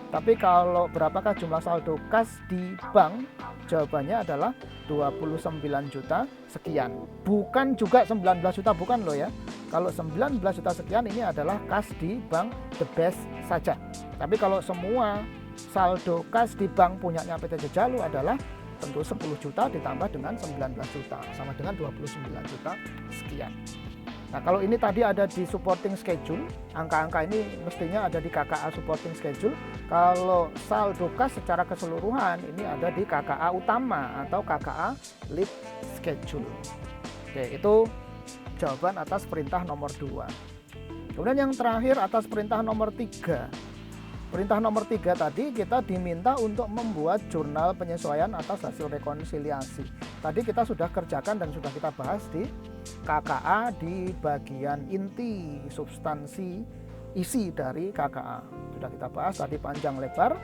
Speaker 1: Tapi kalau berapakah jumlah saldo kas di bank, jawabannya adalah 29 juta sekian. Bukan juga 19 juta, bukan loh ya. Kalau 19 juta sekian ini adalah kas di bank The Best saja. Tapi kalau semua saldo kas di bank punyanya PT Jejalu adalah tentu 10 juta ditambah dengan 19 juta sama dengan 29 juta sekian. Nah, kalau ini tadi ada di supporting schedule, angka-angka ini mestinya ada di KKA supporting schedule. Kalau saldo kas secara keseluruhan ini ada di KKA utama atau KKA lead schedule. Oke, itu jawaban atas perintah nomor 2. Kemudian yang terakhir atas perintah nomor 3. Perintah nomor 3 tadi kita diminta untuk membuat jurnal penyesuaian atas hasil rekonsiliasi. Tadi kita sudah kerjakan dan sudah kita bahas di KKA di bagian inti, substansi, isi dari KKA. Sudah kita bahas tadi panjang lebar,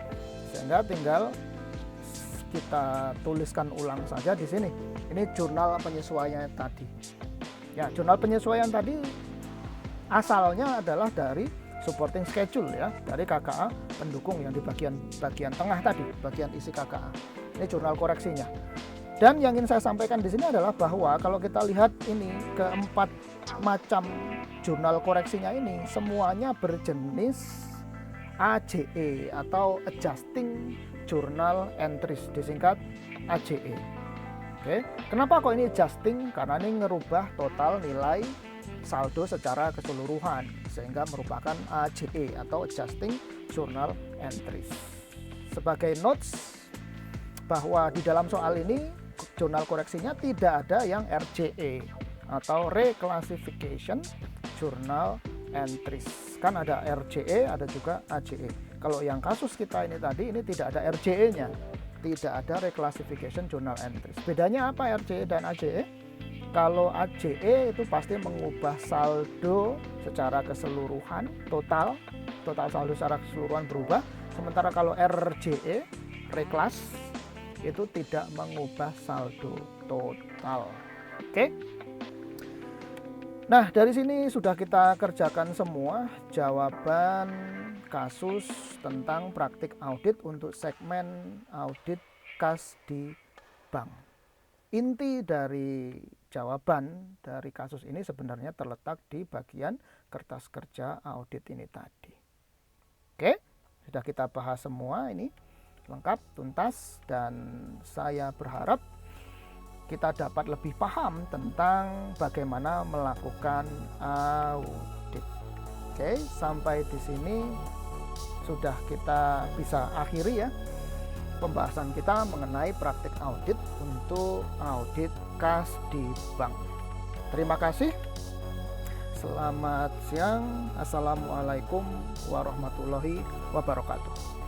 Speaker 1: sehingga tinggal kita tuliskan ulang saja di sini. Ini jurnal penyesuaian tadi. Ya, jurnal penyesuaian tadi asalnya adalah dari supporting schedule ya, dari KKA pendukung yang di bagian tengah tadi, bagian isi KKA. Ini jurnal koreksinya. Dan yang ingin saya sampaikan di sini adalah bahwa kalau kita lihat ini keempat macam jurnal koreksinya ini semuanya berjenis AJE atau Adjusting Journal Entries, disingkat AJE. Oke, kenapa kok ini adjusting? Karena ini ngerubah total nilai saldo secara keseluruhan sehingga merupakan AJE atau Adjusting Journal Entries. Sebagai notes bahwa di dalam soal ini jurnal koreksinya tidak ada yang RJE atau Reclassification Journal Entries. Kan ada RJE, ada juga AJE. Kalau yang kasus kita ini tadi, ini tidak ada RJE-nya, tidak ada Reclassification Journal Entries. Bedanya apa RJE dan AJE? Kalau AJE itu pasti mengubah saldo secara keseluruhan, total saldo secara keseluruhan berubah. Sementara kalau RJE, Reclass, itu tidak mengubah saldo total. Oke. Nah, dari sini sudah kita kerjakan semua jawaban kasus tentang praktik audit untuk segmen audit kas di bank. Inti dari jawaban dari kasus ini sebenarnya terletak di bagian kertas kerja audit ini tadi. Oke, sudah kita bahas semua ini lengkap, tuntas, dan saya berharap kita dapat lebih paham tentang bagaimana melakukan audit. Oke, sampai di sini sudah kita bisa akhiri ya pembahasan kita mengenai praktik audit untuk audit kas di bank. Terima kasih. Selamat siang. Assalamualaikum warahmatullahi wabarakatuh.